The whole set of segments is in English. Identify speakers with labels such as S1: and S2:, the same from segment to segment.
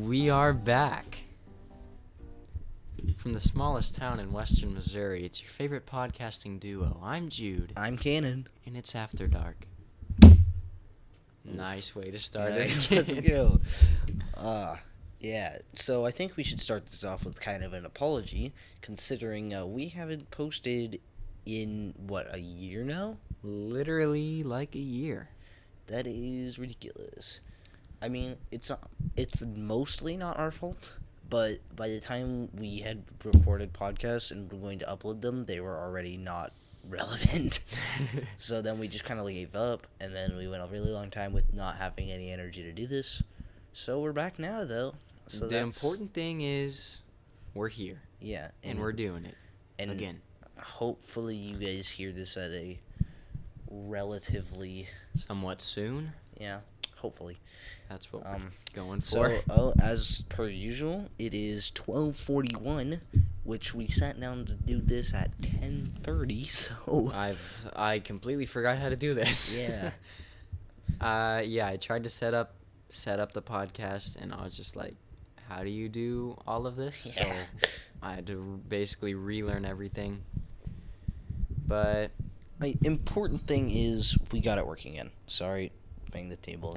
S1: We are back from the smallest town in western Missouri. It's your favorite podcasting duo. I'm Jude,
S2: I'm Cannon.
S1: and it's After Dark. Nice way to start
S2: Nice.
S1: it.
S2: Let's go. Yeah. So I think we should start this off with kind of an apology, considering we haven't posted in a year now.
S1: Literally like a year.
S2: That is ridiculous. I mean, it's mostly not our fault, but by the time we had recorded podcasts and were going to upload them, they were already not relevant. So then we just kind of gave up, and then we went a really long time with not having any energy to do this. So we're back now, though. So
S1: the important thing is we're here.
S2: Yeah,
S1: And we're doing it
S2: and
S1: again.
S2: Hopefully you guys hear this at a relatively
S1: Somewhat soon.
S2: yeah. Hopefully.
S1: That's what we're going for.
S2: So, as per usual, it is 12:41, which we sat down to do this at 10:30. So
S1: I completely forgot how to do this.
S2: Yeah.
S1: Yeah, I tried to set up the podcast, and I was just like, how do you do all of this?
S2: Yeah.
S1: So I had to basically relearn everything. But
S2: important thing is we got it working again. Sorry, bang the table.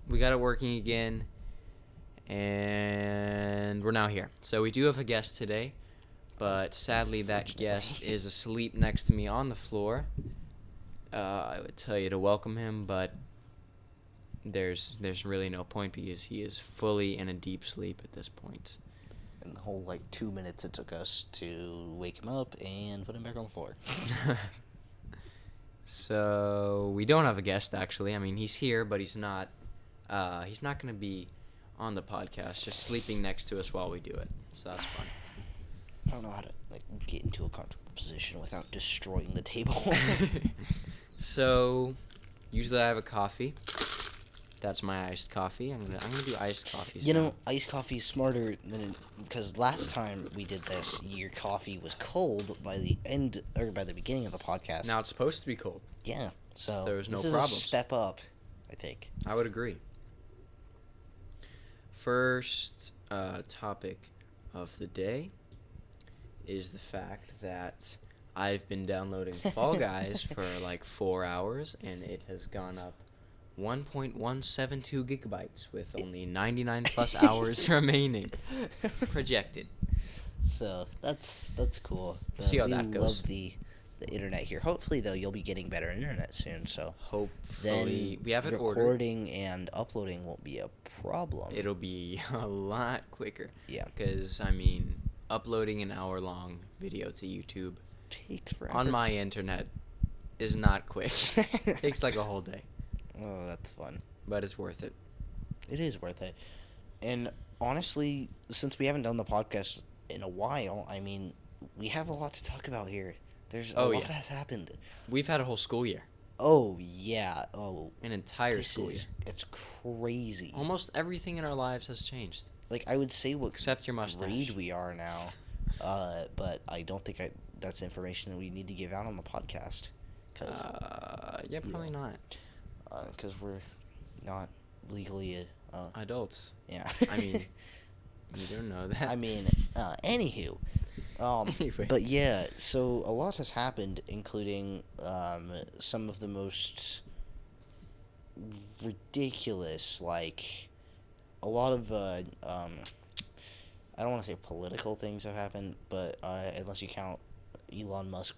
S1: we got it working again, and we're now here. So we do have a guest today, but sadly that guest is asleep next to me on the floor. I would tell you to welcome him, but there's really no point because he is fully in a deep sleep at this point.
S2: And the whole 2 minutes it took us to wake him up and put him back on the floor.
S1: So we don't have a guest, actually. I mean, he's here, but he's not going to be on the podcast, just sleeping next to us while we do it. So that's fun.
S2: I don't know how to get into a comfortable position without destroying the table.
S1: So usually I have a coffee. That's my iced coffee. I'm gonna do iced coffee.
S2: You know, iced coffee is smarter than because last time we did this, your coffee was cold by the end or by the beginning of the podcast.
S1: Now it's supposed to be cold.
S2: Yeah, so
S1: There's no
S2: this is
S1: problems.
S2: a step up, I think.
S1: I would agree. First topic of the day is the fact that I've been downloading Fall Guys for 4 hours, and it has gone up 1.172 gigabytes with only 99 plus hours remaining projected.
S2: So that's cool.
S1: See how
S2: we
S1: that goes.
S2: Love the internet here. Hopefully, though, you'll be getting better internet soon. So
S1: Hopefully,
S2: then
S1: we have it ordered.
S2: recording and uploading won't be a problem.
S1: It'll be a lot quicker.
S2: Yeah.
S1: Because, uploading an hour-long video to YouTube
S2: Takes forever.
S1: on my internet is not quick. Takes a whole day.
S2: Oh, that's fun.
S1: But it's worth it.
S2: It is worth it. And honestly, since we haven't done the podcast in a while, we have a lot to talk about here. There's a lot has happened.
S1: We've had a whole school year.
S2: Oh, yeah. Oh,
S1: An entire school year.
S2: It's crazy.
S1: Almost everything in our lives has changed.
S2: I would say what
S1: Except your mustache.
S2: grade we are now, but I don't think that's information that we need to give out on the podcast.
S1: Yeah, probably not.
S2: Because we're not legally
S1: Adults.
S2: yeah.
S1: You don't know that.
S2: Anywho.
S1: Anyway.
S2: But yeah, so a lot has happened, including some of the most ridiculous, a lot of I don't want to say political things have happened, but unless you count Elon Musk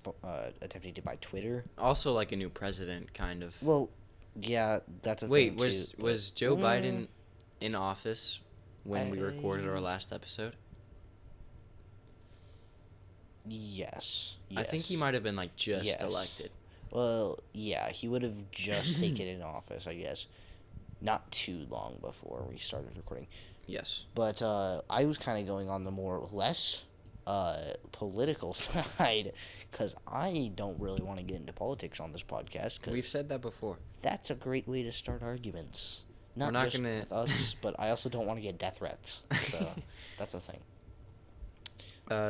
S2: attempting to buy Twitter.
S1: Also, a new president, kind of.
S2: Well, yeah, that's a
S1: Wait,
S2: thing too.
S1: was Joe Biden in office when we recorded our last episode?
S2: Yes.
S1: I think he might have been just elected.
S2: Well, yeah, he would have just taken in office, I guess, not too long before we started recording.
S1: Yes.
S2: But I was kind of going on the less political side, because I don't really want to get into politics on this podcast. Cause
S1: We've said that before.
S2: That's a great way to start arguments.
S1: We're
S2: Not
S1: not
S2: just
S1: gonna-
S2: with us, but I also don't want to get death threats. So that's a thing.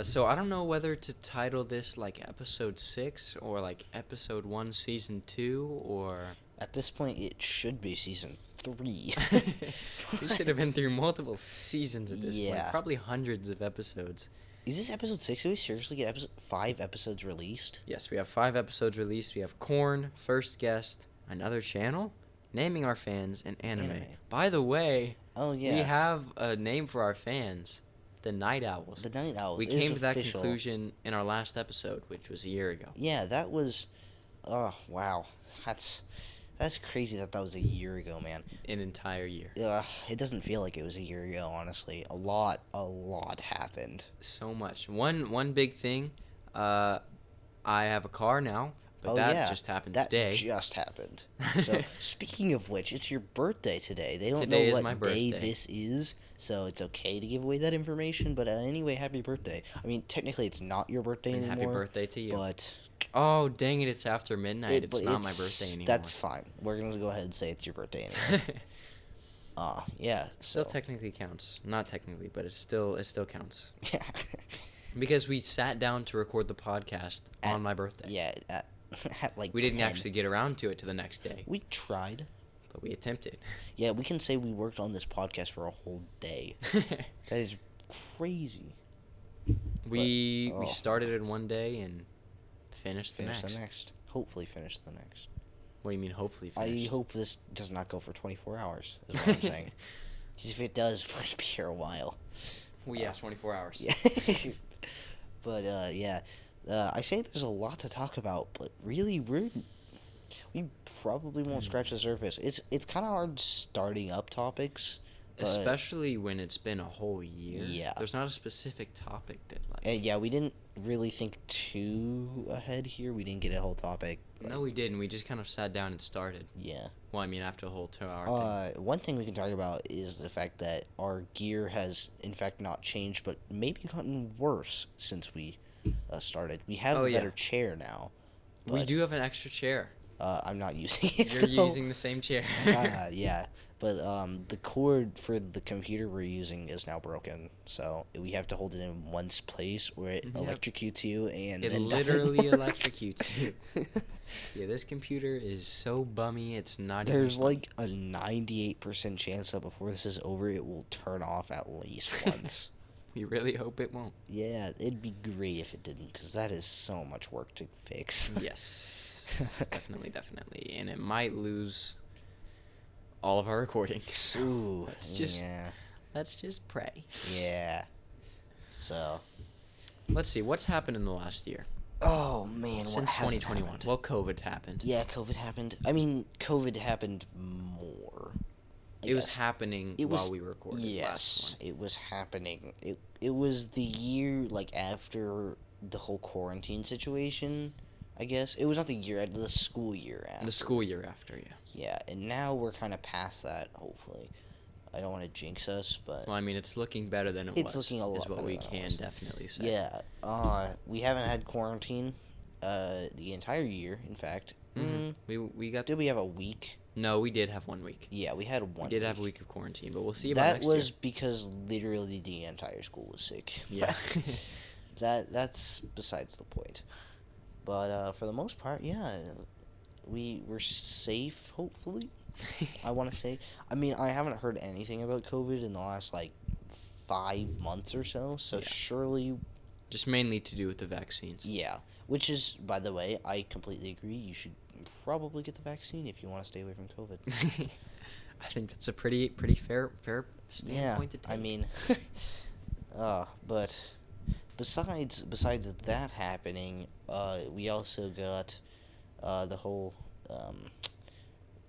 S1: So I don't know whether to title this episode 6 or episode 1 season 2 or
S2: At this point, it should be season 3.
S1: We should have been through multiple seasons at this point.
S2: Yeah.
S1: Probably hundreds of episodes.
S2: Is this episode 6? Did we seriously get 5 episodes released?
S1: Yes, we have 5 episodes released. We have Corn, First Guest, Another Channel, Naming Our Fans, and Anime. By the way,
S2: Oh, yeah.
S1: we have a name for our fans. The Night Owls.
S2: The Night Owls.
S1: We
S2: is
S1: came to that
S2: official.
S1: conclusion in our last episode, which was a year ago.
S2: Yeah, that was... Oh, wow. That's crazy that was a year ago, man.
S1: An entire year.
S2: It doesn't feel like it was a year ago, honestly. A lot happened.
S1: So much. One big thing, I have a car now, but that just happened today.
S2: That just happened. So, speaking of which, it's your birthday today. They don't
S1: Today
S2: know
S1: is my
S2: what day
S1: birthday.
S2: this is, so it's okay to give away that information. But anyway, happy birthday. I mean, technically, it's not your birthday
S1: And
S2: anymore.
S1: happy birthday to you.
S2: But
S1: Oh, dang it, it's after midnight. It's
S2: but
S1: not my birthday anymore.
S2: That's fine. We're going to go ahead and say it's your birthday anyway. Yeah.
S1: Still
S2: So.
S1: technically counts. Not technically, but it still counts.
S2: Yeah.
S1: Because we sat down to record the podcast on my birthday.
S2: Yeah, at like
S1: We didn't
S2: 10.
S1: actually get around to it till the next day,
S2: We tried.
S1: but we attempted.
S2: Yeah, we can say we worked on this podcast for a whole day. That is crazy.
S1: we
S2: oh.
S1: started it one day and finished the
S2: Finish
S1: next.
S2: the next. Hopefully finish the next.
S1: What do you mean, hopefully
S2: I
S1: finished?
S2: hope this does not go for 24 hours, is what I'm saying. Because if it does, we're going to be here a while.
S1: Well, yeah, 24 hours.
S2: Yeah. But, yeah. I say there's a lot to talk about, but really, we probably won't scratch the surface. It's kind of hard starting up topics. But,
S1: Especially when it's been a whole year.
S2: Yeah.
S1: There's not a specific topic that, like...
S2: yeah, we didn't really think too ahead here. We didn't get a whole topic.
S1: No, we didn't. We just kind of sat down and started.
S2: Yeah.
S1: Well, I mean, after a whole 2-hour thing.
S2: One thing we can talk about is the fact that our gear has, in fact, not changed, but maybe gotten worse since we started. We have a better chair now.
S1: We
S2: but,
S1: do have an extra chair.
S2: I'm not using it.
S1: You're
S2: though.
S1: using the same chair.
S2: Yeah, but the cord for the computer we're using is now broken, so we have to hold it in one place where it electrocutes you and
S1: it
S2: then
S1: literally
S2: doesn't work.
S1: electrocutes you. Yeah, this computer is so bummy. It's not.
S2: There's
S1: even funny.
S2: like a 98% chance that before this is over, it will turn off at least once.
S1: We really hope it won't.
S2: Yeah, it'd be great if it didn't, because that is so much work to fix.
S1: Yes, definitely, and it might lose all of our recordings.
S2: Ooh,
S1: let's just pray.
S2: Yeah. So.
S1: Let's see what's happened in the last year.
S2: Oh man, what
S1: Since
S2: hasn't
S1: 2021.
S2: happened?
S1: Well, COVID happened.
S2: Yeah, COVID happened. I mean, COVID happened more. I
S1: It was
S2: guess.
S1: happening
S2: It was-
S1: while we recorded. last
S2: Yes,
S1: one.
S2: it was happening. It was the year like after the whole quarantine situation. I guess it was not the year, the school year after.
S1: The school year after, yeah.
S2: Yeah, and now we're kind of past that. Hopefully, I don't want to jinx us, but
S1: Well, I mean, it's looking better than it was.
S2: It's looking a lot
S1: is what
S2: better
S1: we
S2: than it
S1: can
S2: was.
S1: definitely say.
S2: yeah. We haven't had quarantine, the entire year. In fact,
S1: We got.
S2: did we have a week?
S1: No, we did have 1 week.
S2: Yeah, we had one.
S1: We did have a
S2: week.
S1: week of quarantine, but we'll see about
S2: That
S1: next
S2: was
S1: year.
S2: because literally the entire school was sick.
S1: Yeah.
S2: But that's besides the point. But for the most part, yeah, we were safe. Hopefully, I want to say. I mean, I haven't heard anything about COVID in the last like 5 months or so. So
S1: Yeah.
S2: surely,
S1: Just mainly to do with the vaccines.
S2: yeah. Which is, by the way, I completely agree. You should probably get the vaccine if you want to stay away from COVID.
S1: I think that's a pretty fair standpoint to take.
S2: I mean, but besides that happening, we also got the whole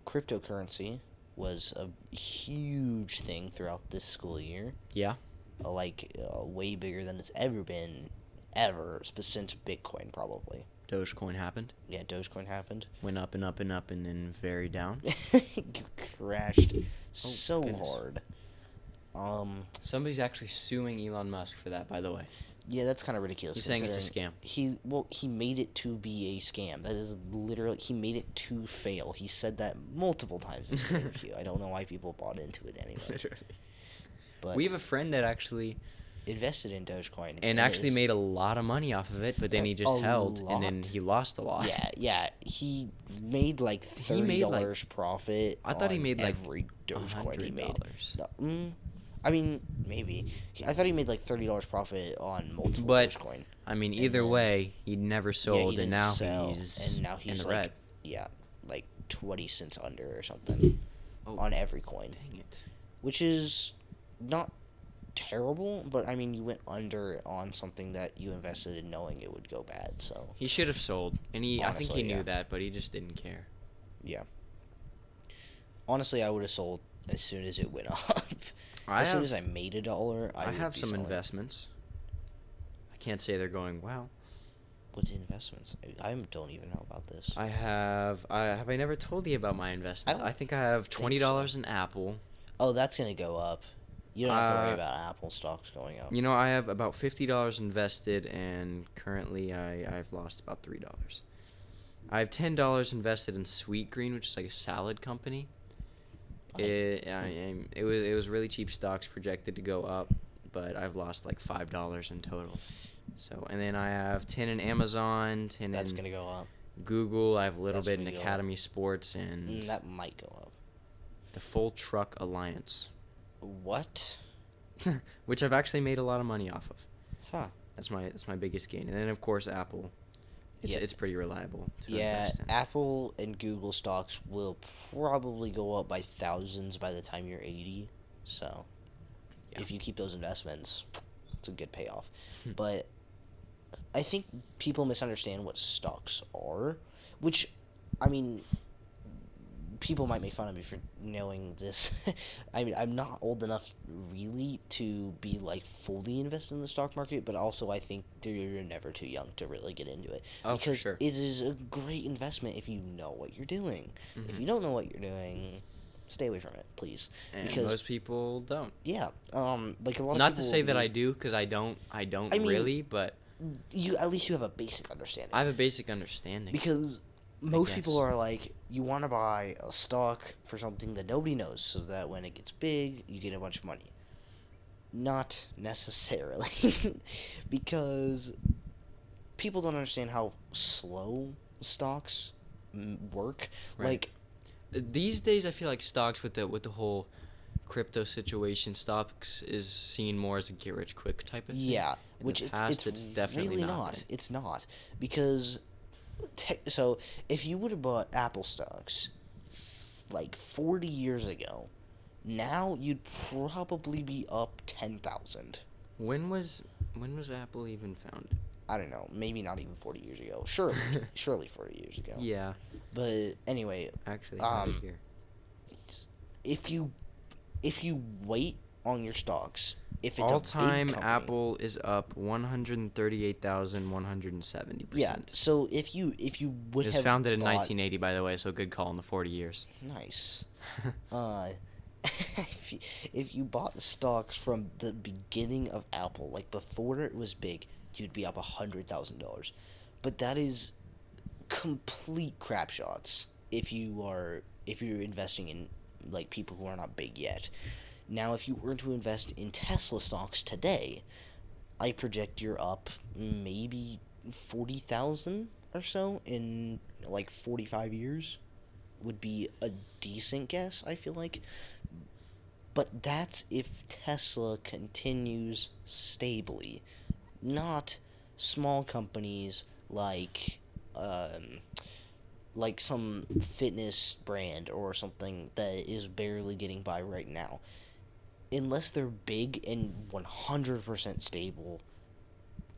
S2: cryptocurrency was a huge thing throughout this school year.
S1: Yeah.
S2: Way bigger than it's ever been, since Bitcoin probably.
S1: Dogecoin happened.
S2: Yeah, Dogecoin happened.
S1: Went up and up and up and then very down.
S2: Crashed so
S1: goodness.
S2: hard.
S1: Somebody's actually suing Elon Musk for that, by the way.
S2: Yeah, that's kind of ridiculous.
S1: He's saying it's a
S2: considering
S1: scam.
S2: He made it to be a scam. That is literally, he made it to fail. He said that multiple times in the interview. I don't know why people bought into it anyway.
S1: Literally.
S2: But
S1: We have a friend that actually
S2: invested in Dogecoin
S1: and actually made a lot of money off of it, but then he just
S2: A
S1: held, and then
S2: lot?
S1: he lost a lot.
S2: Yeah. He made like
S1: He made, like-
S2: $30 profit.
S1: I thought he
S2: on
S1: made, like,
S2: every Dogecoin he made.
S1: $100.
S2: No, I mean, maybe. I thought he made like $30 profit on multiple
S1: But,
S2: Dogecoin.
S1: I mean,
S2: And
S1: either
S2: then-
S1: way, he never
S2: Yeah,
S1: sold,
S2: he
S1: and
S2: didn't
S1: now
S2: sell,
S1: he's
S2: and now
S1: in
S2: he's
S1: the
S2: like,
S1: red.
S2: yeah, like 20 cents under or something
S1: Oh,
S2: on every coin,
S1: dang it.
S2: which is not terrible, but I mean, you went under on something that you invested in knowing it would go bad, so
S1: He should have sold, and I think he
S2: Honestly,
S1: knew
S2: yeah.
S1: that, but he just didn't care.
S2: yeah. Honestly, I would have sold as soon as it went up. As soon as I made $1,
S1: I
S2: would
S1: have
S2: be
S1: some
S2: selling.
S1: investments. I can't say they're going well.
S2: What investments? I don't even know about this.
S1: Have I never told you about my investments?
S2: don't
S1: I think I have
S2: think
S1: $20 in Apple.
S2: Oh, that's gonna go up. You don't have to worry
S1: Uh,
S2: about Apple stocks going up.
S1: You know, I have about $50 invested, and currently I've lost about $3. I have $10 invested in Sweetgreen, which is like a salad company. It was really cheap stocks, projected to go up, but I've lost like $5 in total. So, and then I have 10 in Amazon, 10
S2: That's
S1: in
S2: gonna go up.
S1: Google. I have a little
S2: That's
S1: bit in
S2: gonna go up.
S1: Academy Sports and
S2: That might go up.
S1: the Full Truck Alliance,
S2: What?
S1: which I've actually made a lot of money off of.
S2: Huh.
S1: That's my biggest gain, and then of course Apple.
S2: Yeah.
S1: It's pretty reliable to
S2: Yeah,
S1: invest in.
S2: Apple and Google stocks will probably go up by thousands by the time you're 80. So,
S1: Yeah.
S2: if you keep those investments, it's a good payoff. But I think people misunderstand what stocks are, which, I mean, people might make fun of me for knowing this. I mean, I'm not old enough really to be like fully invested in the stock market, but also I think you're never too young to really get into it.
S1: Oh, for
S2: Because
S1: sure.
S2: it is a great investment if you know what you're doing. If
S1: Mhm.
S2: you don't know what you're doing, stay away from it, please.
S1: And
S2: because
S1: most people don't.
S2: yeah, like a lot of
S1: Not
S2: people
S1: to say that I
S2: will-
S1: do, because I don't
S2: I mean,
S1: really, but
S2: you at least you have a basic understanding.
S1: I have a basic understanding.
S2: Because most people
S1: guess.
S2: are like, you want to buy a stock for something that nobody knows, so that when it gets big, you get a bunch of money. Not necessarily, because people don't understand how slow stocks work.
S1: Right.
S2: Like,
S1: These days, I feel like stocks with the whole crypto situation, stocks is seen more as a get rich quick type of thing.
S2: yeah,
S1: In
S2: which
S1: the past,
S2: it's
S1: definitely
S2: really
S1: not.
S2: not.
S1: been.
S2: It's not, because so if you would have bought Apple stocks like 40 years ago, now you'd probably be up 10,000.
S1: When was Apple even founded?
S2: I don't know, maybe not even 40 years ago. Surely 40 years ago.
S1: Yeah,
S2: But anyway,
S1: actually, I have it here.
S2: if you wait on your stocks, if it's
S1: All
S2: a big
S1: time
S2: company,
S1: Apple is up 138,170%.
S2: yeah. So if you would
S1: It was
S2: have
S1: founded in
S2: bought-
S1: 1980, by the way, so good call in the 40 years.
S2: Nice. If you bought the stocks from the beginning of Apple, like before it was big, you'd be up $100,000. But that is complete crap shots if you're investing in like people who are not big yet. Now, if you were to invest in Tesla stocks today, I project you're up maybe 40,000 or so in like 45 years. Would be a decent guess, I feel like. But that's if Tesla continues stably, not small companies like some fitness brand or something that is barely getting by right now. Unless they're big and 100% stable,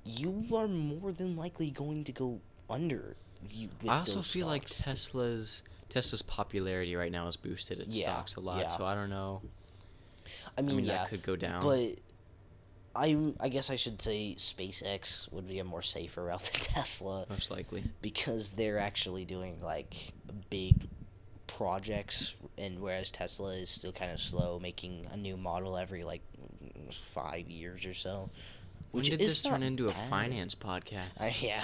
S2: you are more than likely going to go under. With
S1: I also
S2: those
S1: feel like
S2: stocks.
S1: Tesla's popularity right now has boosted its
S2: Yeah,
S1: stocks a lot,
S2: yeah.
S1: so I don't know.
S2: I mean, yeah,
S1: that could go down.
S2: but I guess I should say SpaceX would be a more safer route than Tesla,
S1: Most likely.
S2: because they're actually doing like big projects, and whereas Tesla is still kind of slow, making a new model every like 5 years or so.
S1: When
S2: Which
S1: did
S2: is
S1: this turn
S2: not
S1: into a
S2: bad.
S1: finance podcast?
S2: Yeah.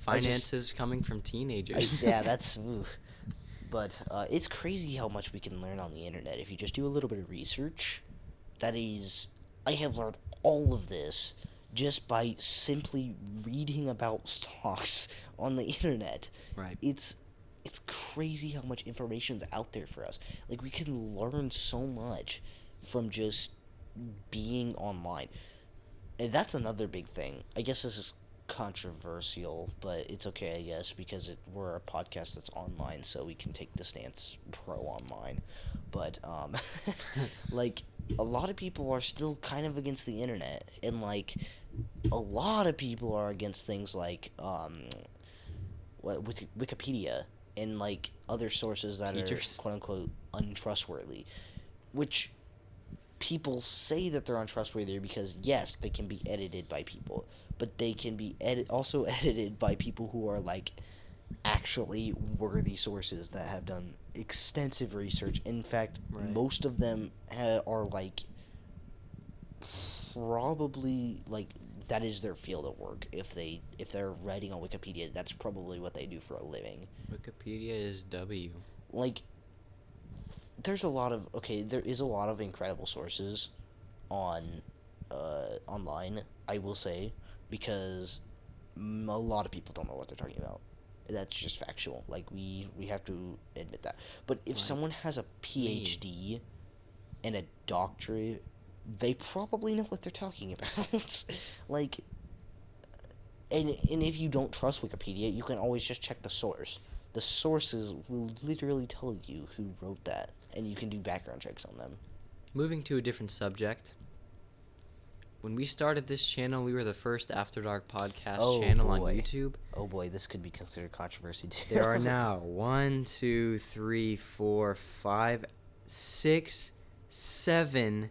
S1: Finances coming from teenagers.
S2: Yeah, that's. Ooh. But it's crazy how much we can learn on the internet if you just do a little bit of research. That is I have learned all of this just by simply reading about stocks on the internet.
S1: Right.
S2: It's crazy how much information's out there for us. Like, we can learn so much from just being online. And that's another big thing. I guess this is controversial, but it's okay, I guess, because we're a podcast that's online, so we can take the stance pro online. But like, a lot of people are still kind of against the internet, and like a lot of people are against things like with Wikipedia and like other sources that
S1: Teachers.
S2: are quote unquote untrustworthy, which people say that they're untrustworthy because yes, they can be edited by people, but they can be also edited by people who are like actually worthy sources that have done extensive research. In fact,
S1: Right.
S2: most of them are like probably like that is their field of work. If they're writing on Wikipedia, that's probably what they do for a living.
S1: Wikipedia is W.
S2: Like, there is a lot of incredible sources on online, I will say, because a lot of people don't know what they're talking about. That's just factual. Like, we have to admit that. But if
S1: Like
S2: someone has a PhD and a doctorate, they probably know what they're talking about. Like, and if you don't trust Wikipedia, you can always just check the source. The sources will literally tell you who wrote that, and you can do background checks on them.
S1: Moving to a different subject. When we started this channel, we were the first After Dark podcast channel on YouTube.
S2: Oh boy, this could be considered controversy too.
S1: There are now 1, 2, 3, 4, 5, 6, 7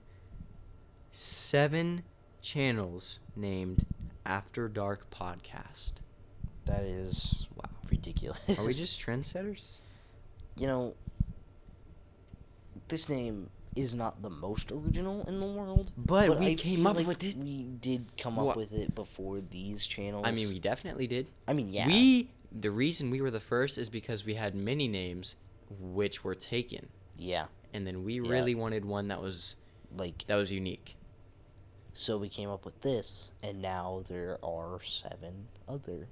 S1: channels named After Dark Podcast.
S2: That is
S1: Wow.
S2: ridiculous.
S1: Are we just trendsetters?
S2: You know, this name is not the most original in the world,
S1: But we
S2: I
S1: came
S2: feel
S1: up
S2: like
S1: with it.
S2: We did come up with it before these channels.
S1: I mean, we definitely did.
S2: I mean, yeah.
S1: The reason we were the first is because we had many names which were taken.
S2: Yeah.
S1: And then we
S2: Yeah.
S1: really wanted one that was
S2: Like,
S1: unique.
S2: so we came up with this, and now there are 7 other.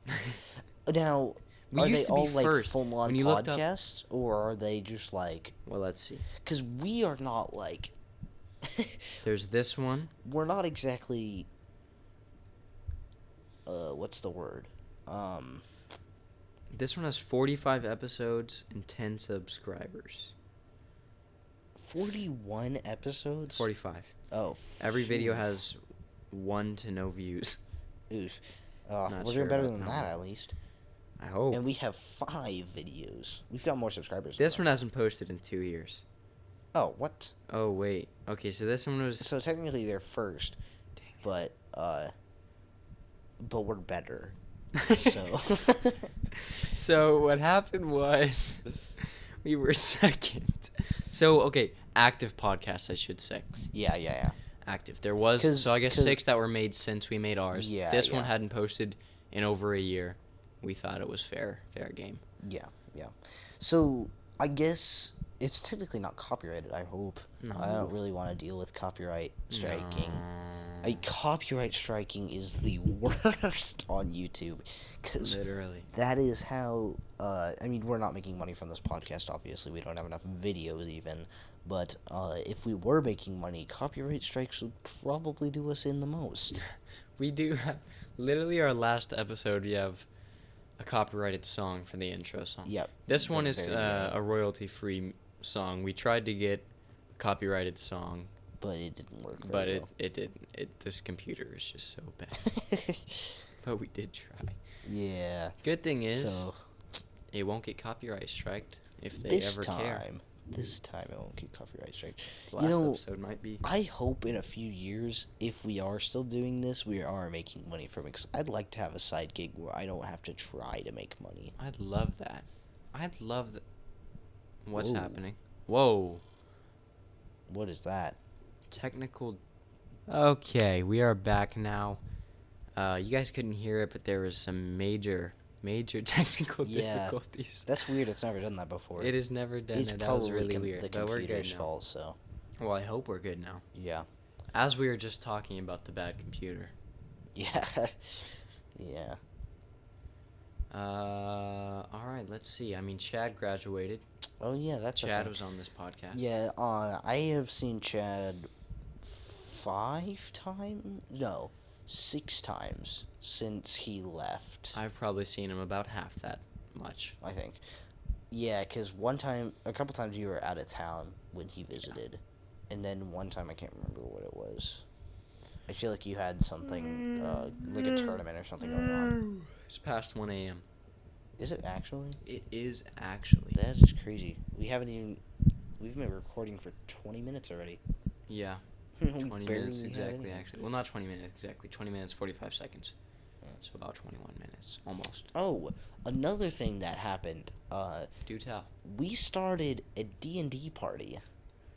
S2: Now,
S1: We
S2: are
S1: used
S2: they
S1: to be
S2: all like
S1: first.
S2: full-on
S1: When you looked up-
S2: podcasts, or are they just like?
S1: Well, let's see.
S2: Because we are not like.
S1: There's this one.
S2: We're not exactly. What's the word?
S1: This one has 45 episodes and 10 subscribers.
S2: 41 episodes.
S1: 45.
S2: Oh.
S1: Every video
S2: phew.
S1: has 1 to no views.
S2: Oof.
S1: Not
S2: We're
S1: sure
S2: doing better
S1: about
S2: than
S1: that
S2: that
S1: one.
S2: at least.
S1: I hope.
S2: And we have 5 videos. We've got more subscribers.
S1: This
S2: than
S1: one
S2: them.
S1: hasn't posted in 2 years.
S2: Oh, what?
S1: Oh, wait. Okay, so this one was...
S2: So technically they're first,
S1: Dang it.
S2: but we're better. So.
S1: So what happened was we were second. So, okay, active podcasts, I should say.
S2: Yeah.
S1: Active. There was,
S2: 'Cause-
S1: so I guess
S2: 'cause-
S1: 6 that were made since we made ours.
S2: Yeah,
S1: This one
S2: yeah.
S1: hadn't posted in over a year. We thought it was fair game.
S2: Yeah. So I guess it's technically not copyrighted. I hope. I
S1: No.
S2: don't really want to deal with copyright striking.
S1: No.
S2: Copyright striking is the worst on YouTube, because
S1: Literally.
S2: that is how. I mean, we're not making money from this podcast. Obviously, we don't have enough videos even. But if we were making money, copyright strikes would probably do us in the most.
S1: We do have, literally our last episode, we have a copyrighted song for the intro song.
S2: Yep.
S1: This one
S2: the
S1: is
S2: very beginning.
S1: a royalty-free song. We tried to get a copyrighted song,
S2: But it didn't work.
S1: but
S2: very
S1: it didn't. This computer is just so bad.
S2: well.
S1: But we did try.
S2: Yeah.
S1: Good thing is,
S2: So
S1: it won't get copyright striked if they
S2: this
S1: ever care.
S2: time, it won't get copyright strike.
S1: The last episode might be.
S2: I hope in a few years, if we are still doing this, we are making money from it. 'Cause I'd like to have a side gig where I don't have to try to make money.
S1: I'd love that. I'd love that. What's
S2: Whoa.
S1: happening? Whoa.
S2: What is that?
S1: Technical. Okay, we are back now. You guys couldn't hear it, but there was some major technical
S2: Yeah.
S1: difficulties.
S2: That's weird. It's never done that before.
S1: It has never done
S2: it's
S1: it. That was
S2: probably
S1: really weird.
S2: the
S1: But we're good
S2: computer's
S1: now.
S2: fault. So
S1: Well, I hope we're good now.
S2: yeah.
S1: As we were just talking about the bad computer.
S2: Yeah. Yeah.
S1: All right, let's see. I mean, Chad graduated.
S2: Oh yeah, that's a
S1: Chad
S2: thing.
S1: was on this podcast.
S2: Yeah, I have seen Chad 5 times? No, 6 times since he left.
S1: I've probably seen him about half that much.
S2: I think. Yeah, because a couple times you were out of town when he visited. And then one time I can't remember what it was. I feel like you had something, like a tournament or something going on.
S1: It's past 1 a.m.
S2: Is it actually?
S1: It is actually.
S2: That is crazy. We've been recording for 20 minutes already.
S1: Yeah.
S2: We
S1: 20
S2: barely
S1: minutes
S2: had
S1: exactly,
S2: anything.
S1: actually. Well, not 20 minutes exactly. 20 minutes, 45 seconds. So about 21 minutes, almost.
S2: Oh, another thing that happened,
S1: Do tell.
S2: we started a D&D party.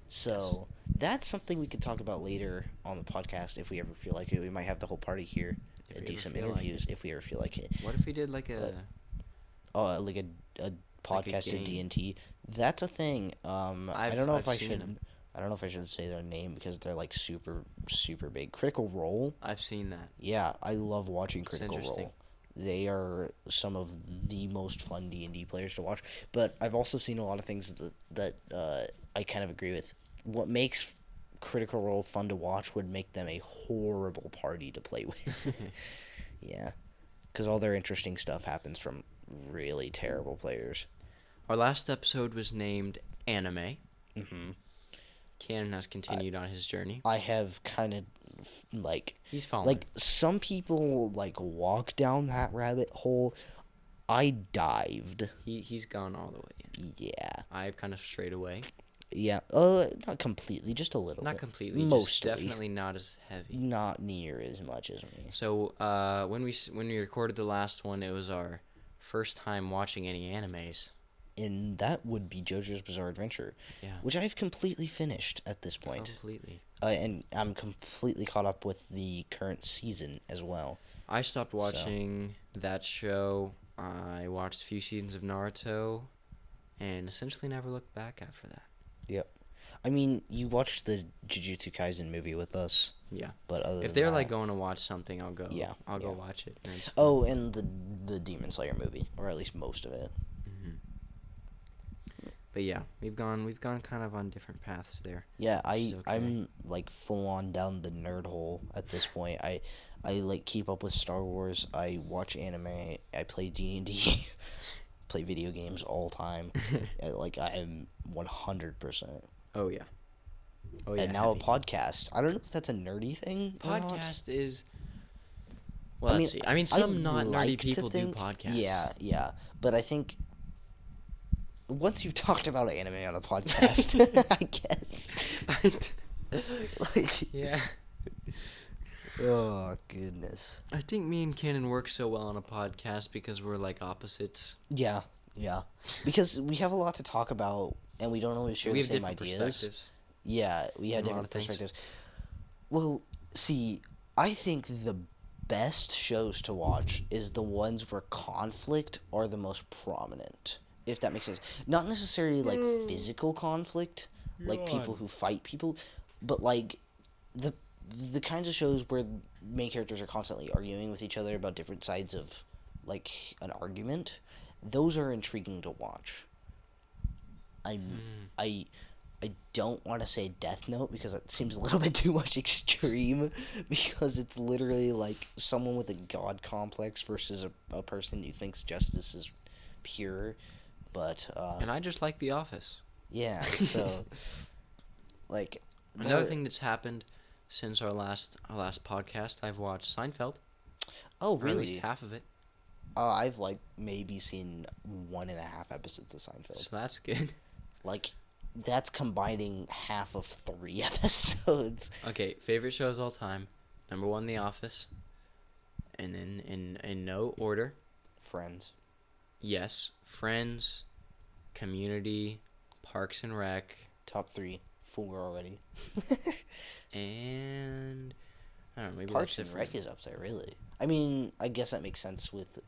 S2: So that's something we could talk about later on the podcast if we ever feel like it. We might have the whole party here
S1: If
S2: and
S1: we
S2: do
S1: ever
S2: some
S1: feel like
S2: interviews
S1: it.
S2: if we ever feel like it.
S1: What if we did like a...
S2: Like a podcast of
S1: game.
S2: D&T. That's a thing. I don't know if
S1: I've
S2: I
S1: seen
S2: should.
S1: them.
S2: I don't know if I should say their name because they're like super super big. Critical Role.
S1: I've seen that.
S2: Yeah, I love watching Critical
S1: interesting.
S2: Role. They are some of the most fun D&D players to watch. But I've also seen a lot of things that I kind of agree with. What makes Critical Role fun to watch would make them a horrible party to play with. Yeah, because all their interesting stuff happens from really terrible players.
S1: Our last episode was named Anime.
S2: Mm-hmm.
S1: Cannon has continued on his journey.
S2: I have kind of
S1: He's fallen.
S2: like some people like walk down that rabbit hole. I dived.
S1: He's gone all the way in.
S2: Yeah.
S1: I've kind of strayed away.
S2: Yeah. Not completely, just a little
S1: Not
S2: bit.
S1: completely.
S2: Mostly.
S1: Just definitely not as heavy.
S2: Not near as much as me.
S1: So when we recorded the last one, it was our first time watching any animes.
S2: And that would be JoJo's Bizarre Adventure,
S1: Yeah.
S2: which I've completely finished at this point.
S1: Completely.
S2: And I'm completely caught up with the current season as well.
S1: I stopped watching that show. I watched a few seasons of Naruto, and essentially never looked back after that.
S2: Yep. I mean, you watched the Jujutsu Kaisen movie with us.
S1: Yeah.
S2: But other
S1: If
S2: than
S1: they're
S2: that,
S1: like going to watch something, I'll go.
S2: Yeah,
S1: I'll go
S2: yeah.
S1: watch it. And it's fun.
S2: Oh, and the Demon Slayer movie, or at least most of it.
S1: But yeah, we've gone kind of on different paths there.
S2: Yeah,
S1: is okay.
S2: I'm like full on down the nerd hole at this point. I like keep up with Star Wars. I watch anime. I play D&D. Play video games all time. I am 100%.
S1: Oh yeah. Oh yeah.
S2: And now
S1: heavy.
S2: a podcast. I don't know if that's a nerdy thing. or not.
S1: Podcast is. Well, let's see. I mean, some not nerdy
S2: like to
S1: people do
S2: think-
S1: podcasts.
S2: Yeah. But I think once you've talked about anime on a podcast, I guess. Like,
S1: Yeah.
S2: oh goodness.
S1: I think me and Cannon work so well on a podcast because we're like opposites.
S2: Yeah. Because we have a lot to talk about, and we don't always share
S1: We
S2: the
S1: have
S2: same
S1: different
S2: ideas.
S1: perspectives.
S2: Yeah, we have
S1: on a lot
S2: different
S1: of things.
S2: perspectives. Well, see, I think the best shows to watch is the ones where conflict are the most prominent, if that makes sense. Not necessarily like physical conflict, like people who fight people, but like the kinds of shows where main characters are constantly arguing with each other about different sides of like an argument. Those are intriguing to watch. I don't want to say Death Note because it seems a little bit too much extreme, because it's literally like someone with a god complex versus a person who thinks justice is pure. But
S1: And I just like The Office.
S2: yeah, so like
S1: Another
S2: there-
S1: thing that's happened since our last podcast, I've watched Seinfeld.
S2: Oh
S1: Or at least
S2: really?
S1: half of it.
S2: I've like maybe seen 1.5 episodes of Seinfeld.
S1: So that's good.
S2: Like that's combining half of 3 episodes.
S1: Okay, favorite shows all time. Number 1, The Office. And then in no order,
S2: Friends.
S1: yes, Friends, Community, Parks and Rec,
S2: Top 3. 4 already.
S1: and I don't know, maybe
S2: Parks
S1: that's
S2: and
S1: it for
S2: Rec
S1: me.
S2: is up there, really. I mean, I guess that makes sense with.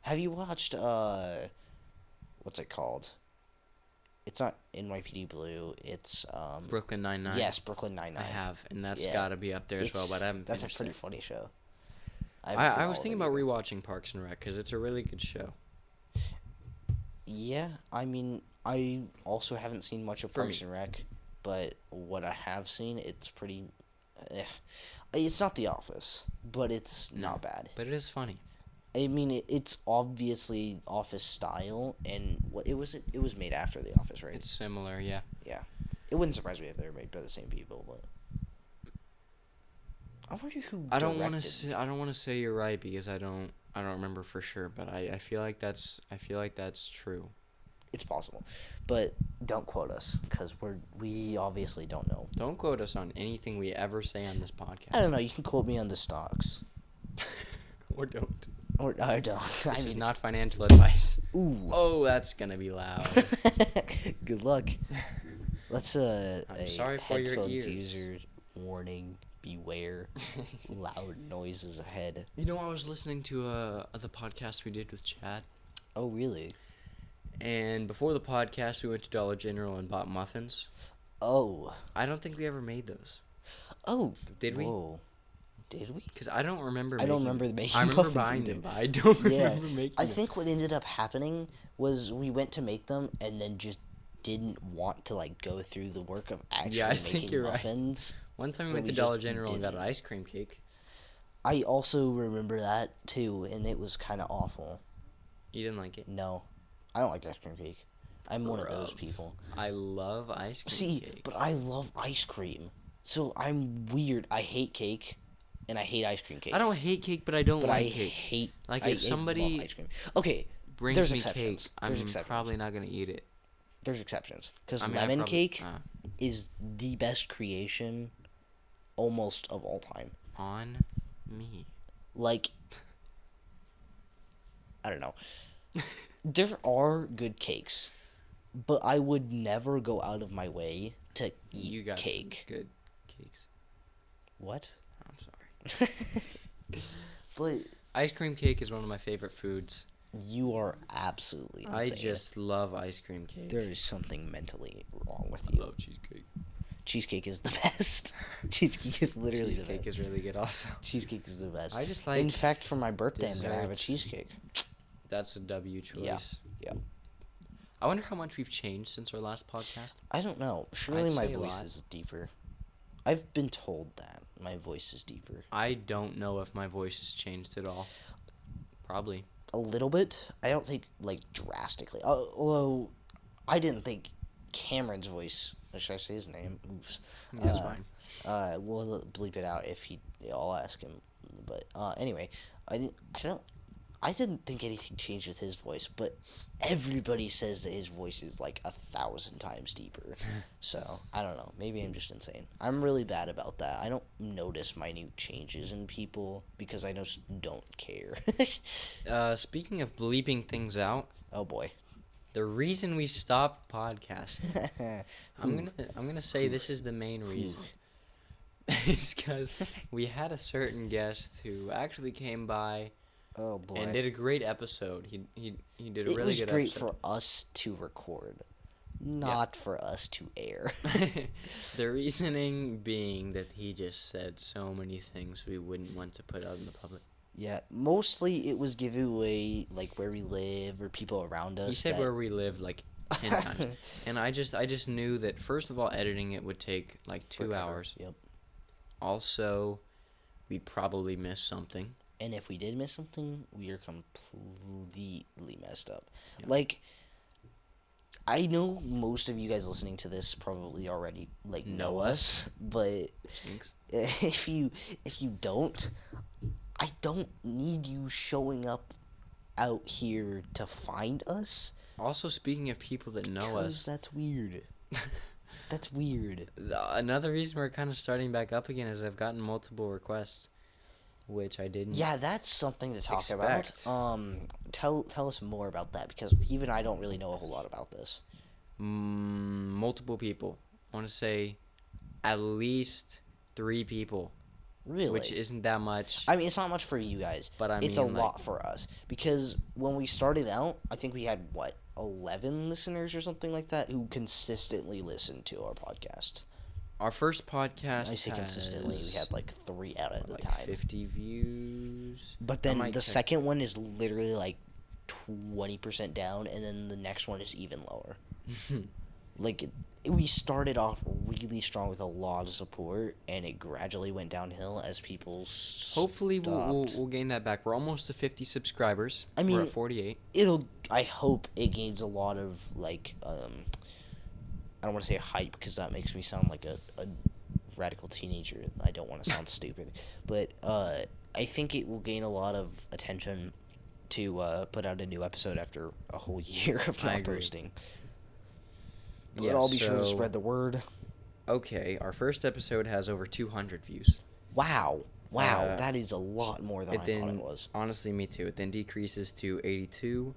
S2: Have you watched what's it called? It's not NYPD Blue. It's
S1: Brooklyn Nine-Nine.
S2: Yes, Brooklyn Nine-Nine.
S1: I have, and that's
S2: Yeah.
S1: got to be up there as well. But I haven't
S2: That's a
S1: finished
S2: pretty
S1: it.
S2: funny show. haven't seen
S1: I
S2: all
S1: was
S2: of
S1: thinking
S2: it
S1: about
S2: either.
S1: rewatching Parks and Rec because it's a really good show.
S2: Yeah, I mean, I also haven't seen much of
S1: For
S2: Parks
S1: me.
S2: and Rec, but what I have seen, it's pretty. It's not The Office, but it's
S1: No.
S2: not bad.
S1: But it is funny.
S2: I mean, it's obviously Office style, and what it was made after The Office, right?
S1: It's similar, yeah.
S2: It wouldn't surprise me if they were made by the same people, but I wonder who.
S1: I don't want
S2: directed.
S1: to. I don't want to say you're right because I don't remember for sure. But I feel like that's. I feel like that's true.
S2: It's possible, but don't quote us because we obviously don't know.
S1: Don't quote us on anything we ever say on this podcast.
S2: I don't know. You can quote me on the stocks,
S1: Or don't.
S2: or I don't.
S1: This is not financial advice.
S2: Ooh.
S1: Oh, that's gonna be loud.
S2: Good luck. Let's
S1: I'm
S2: a
S1: sorry for your
S2: headphones
S1: ears.
S2: user warning. Beware, loud noises ahead.
S1: You know, I was listening to the podcast we did with Chad,
S2: Oh really?
S1: and before the podcast, we went to Dollar General and bought muffins.
S2: Oh.
S1: I don't think we ever made those.
S2: Oh.
S1: Did we?
S2: Whoa. Did we?
S1: Because I don't remember.
S2: I don't
S1: making
S2: remember
S1: them.
S2: making
S1: I remember
S2: muffins
S1: buying
S2: either.
S1: them, but I don't
S2: Yeah.
S1: remember making
S2: I
S1: them.
S2: think what ended up happening was we went to make them and then just didn't want to like go through the work of actually
S1: I think
S2: making
S1: you're right.
S2: muffins.
S1: One time we
S2: So
S1: went
S2: we
S1: to
S2: just
S1: Dollar General and got an
S2: didn't.
S1: ice cream cake.
S2: I also remember that too, and it was kind of awful.
S1: You didn't like it?
S2: No, I don't like ice cream cake. I'm one of those
S1: Bruv.
S2: people.
S1: I love ice cream
S2: See,
S1: cake.
S2: but I love ice cream. So I'm weird. I hate cake, and I hate ice cream cake.
S1: I don't hate cake, but I don't
S2: But
S1: like
S2: I
S1: cake.
S2: hate.
S1: Like
S2: I
S1: if
S2: love
S1: somebody
S2: ice cream. Okay,
S1: brings
S2: there's
S1: me
S2: exceptions.
S1: cake, I'm
S2: There's exceptions.
S1: probably not gonna eat it.
S2: there's exceptions because
S1: I mean, I
S2: lemon
S1: probably-
S2: cake is the best creation, almost of all time.
S1: On me.
S2: Like, I don't know. There are good cakes, but I would never go out of my way to eat
S1: You got some
S2: cake.
S1: good cakes.
S2: What?
S1: I'm sorry.
S2: But
S1: Ice cream cake is one of my favorite foods.
S2: you are absolutely
S1: I
S2: insane.
S1: just love ice cream cake.
S2: There is something mentally wrong with
S1: I
S2: you.
S1: love cheesecake.
S2: Cheesecake is the best. Cheesecake is literally the
S1: Cheesecake
S2: best.
S1: is really good also.
S2: Cheesecake is the best.
S1: I just like
S2: In fact, for my birthday, I'm gonna have a
S1: desserts.
S2: cheesecake.
S1: That's a W choice.
S2: Yeah.
S1: I wonder how much we've changed since our last podcast.
S2: I don't know. Surely my
S1: say a
S2: voice
S1: lot.
S2: is deeper. I've been told that my voice is deeper.
S1: I don't know if my voice has changed at all. Probably.
S2: A little bit. I don't think like drastically. Although I didn't think Cameron's voice. Should I say his name? Oops.
S1: That's fine.
S2: We'll bleep it out if he. I'll ask him. But anyway, I didn't think anything changed with his voice, but everybody says that his voice is like 1,000 times deeper. So I don't know. Maybe I'm just insane. I'm really bad about that. I don't notice minute changes in people because I just don't care.
S1: Speaking of bleeping things out,
S2: Oh boy.
S1: the reason we stopped podcasting, I'm gonna say this is the main reason. Is because we had a certain guest who actually came by
S2: Oh boy.
S1: and did a great episode. He did a
S2: It
S1: really
S2: was
S1: good
S2: great
S1: episode.
S2: for us to record, not for us to air.
S1: The reasoning being that he just said so many things we wouldn't want to put out in the public.
S2: Yeah, mostly it was giving away like where we live or people around us.
S1: He said
S2: that-
S1: where we lived like 10 times. And I just knew that first of all editing it would take like 2
S2: Forever.
S1: hours.
S2: Yep.
S1: Also, we'd probably miss something.
S2: And if we did miss something, we are completely messed up.
S1: Yeah.
S2: Like, I know most of you guys listening to this probably already like know us, but
S1: Jinx.
S2: if you don't, I don't need you showing up out here to find us.
S1: Also, speaking of people that know
S2: 'cause
S1: us,
S2: that's weird. That's weird.
S1: another reason we're kind of starting back up again is I've gotten multiple requests, which I didn't.
S2: Yeah, that's something to talk
S1: Expect.
S2: about. Tell us more about that because even I don't really know a whole lot about this.
S1: Multiple people. I want to say at least 3 people,
S2: Really?
S1: which isn't that much.
S2: I mean, it's not much for you guys,
S1: But I
S2: it's a
S1: mean,
S2: lot for us because when we started out, I think we had what 11 listeners or something like that who consistently listen to our podcast.
S1: Our first podcast
S2: I say consistently, we had like 3 out at the
S1: like
S2: time.
S1: 50 views.
S2: But then the second one is literally like 20% down, and then the next one is even lower. Like, we started off really strong with a lot of support, and it gradually went downhill as people
S1: Hopefully we'll gain that back. We're almost to 50 subscribers.
S2: I mean,
S1: we're at 48.
S2: I hope it gains a lot of, like, I don't want to say hype, because that makes me sound like a radical teenager. I don't want to sound stupid. But, I think it will gain a lot of attention to put out a new episode after a whole year of not posting. But I'll be sure to spread the word.
S1: Okay, our first episode has over 200 views.
S2: Wow, that is a lot more than I thought it was.
S1: Honestly, me too. It then decreases to 82,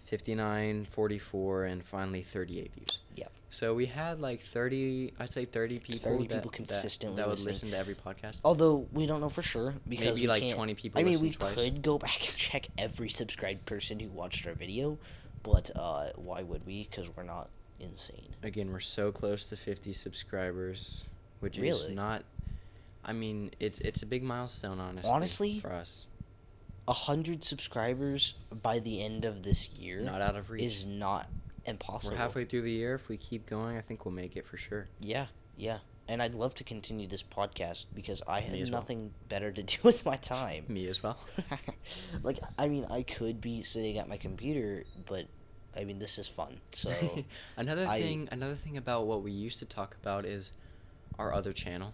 S1: 59, 44, and finally 38 views.
S2: Yeah.
S1: So we had like 30, I'd say 30 people,
S2: consistently
S1: that would listen to every podcast.
S2: Although we don't know for sure, because
S1: maybe like 20 people.
S2: I mean, we could go back and check every subscribed person who watched our video, but why would we? Because we're not insane.
S1: Again, we're so close to 50 subscribers, which is not. I mean, it's a big milestone, honestly, for us.
S2: 100 subscribers by the end of this year,
S1: not out of reach,
S2: is not impossible.
S1: We're halfway through the year. If we keep going, I think we'll make it for sure.
S2: Yeah. And I'd love to continue this podcast because I have nothing better to do with my time.
S1: Me as well.
S2: Like, I mean, I could be sitting at my computer, but I mean, this is fun. So
S1: another thing about what we used to talk about is our other channel.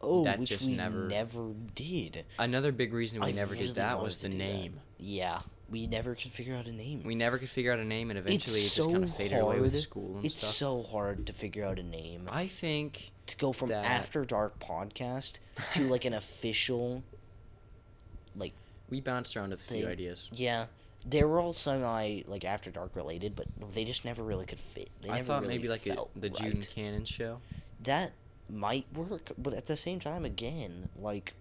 S2: Oh, that which we never did.
S1: Another big reason we never did that was the name.
S2: Yeah, we never could figure out a name.
S1: And eventually it just kind of faded away with school and stuff.
S2: It's so hard to figure out a name.
S1: I think
S2: to go from After Dark podcast to like an official, like,
S1: we bounced around with a few ideas.
S2: Yeah. They were all semi like After Dark related, but they just never really could fit.
S1: I thought maybe like the June Cannon show.
S2: That might work, but at the same time, again, like,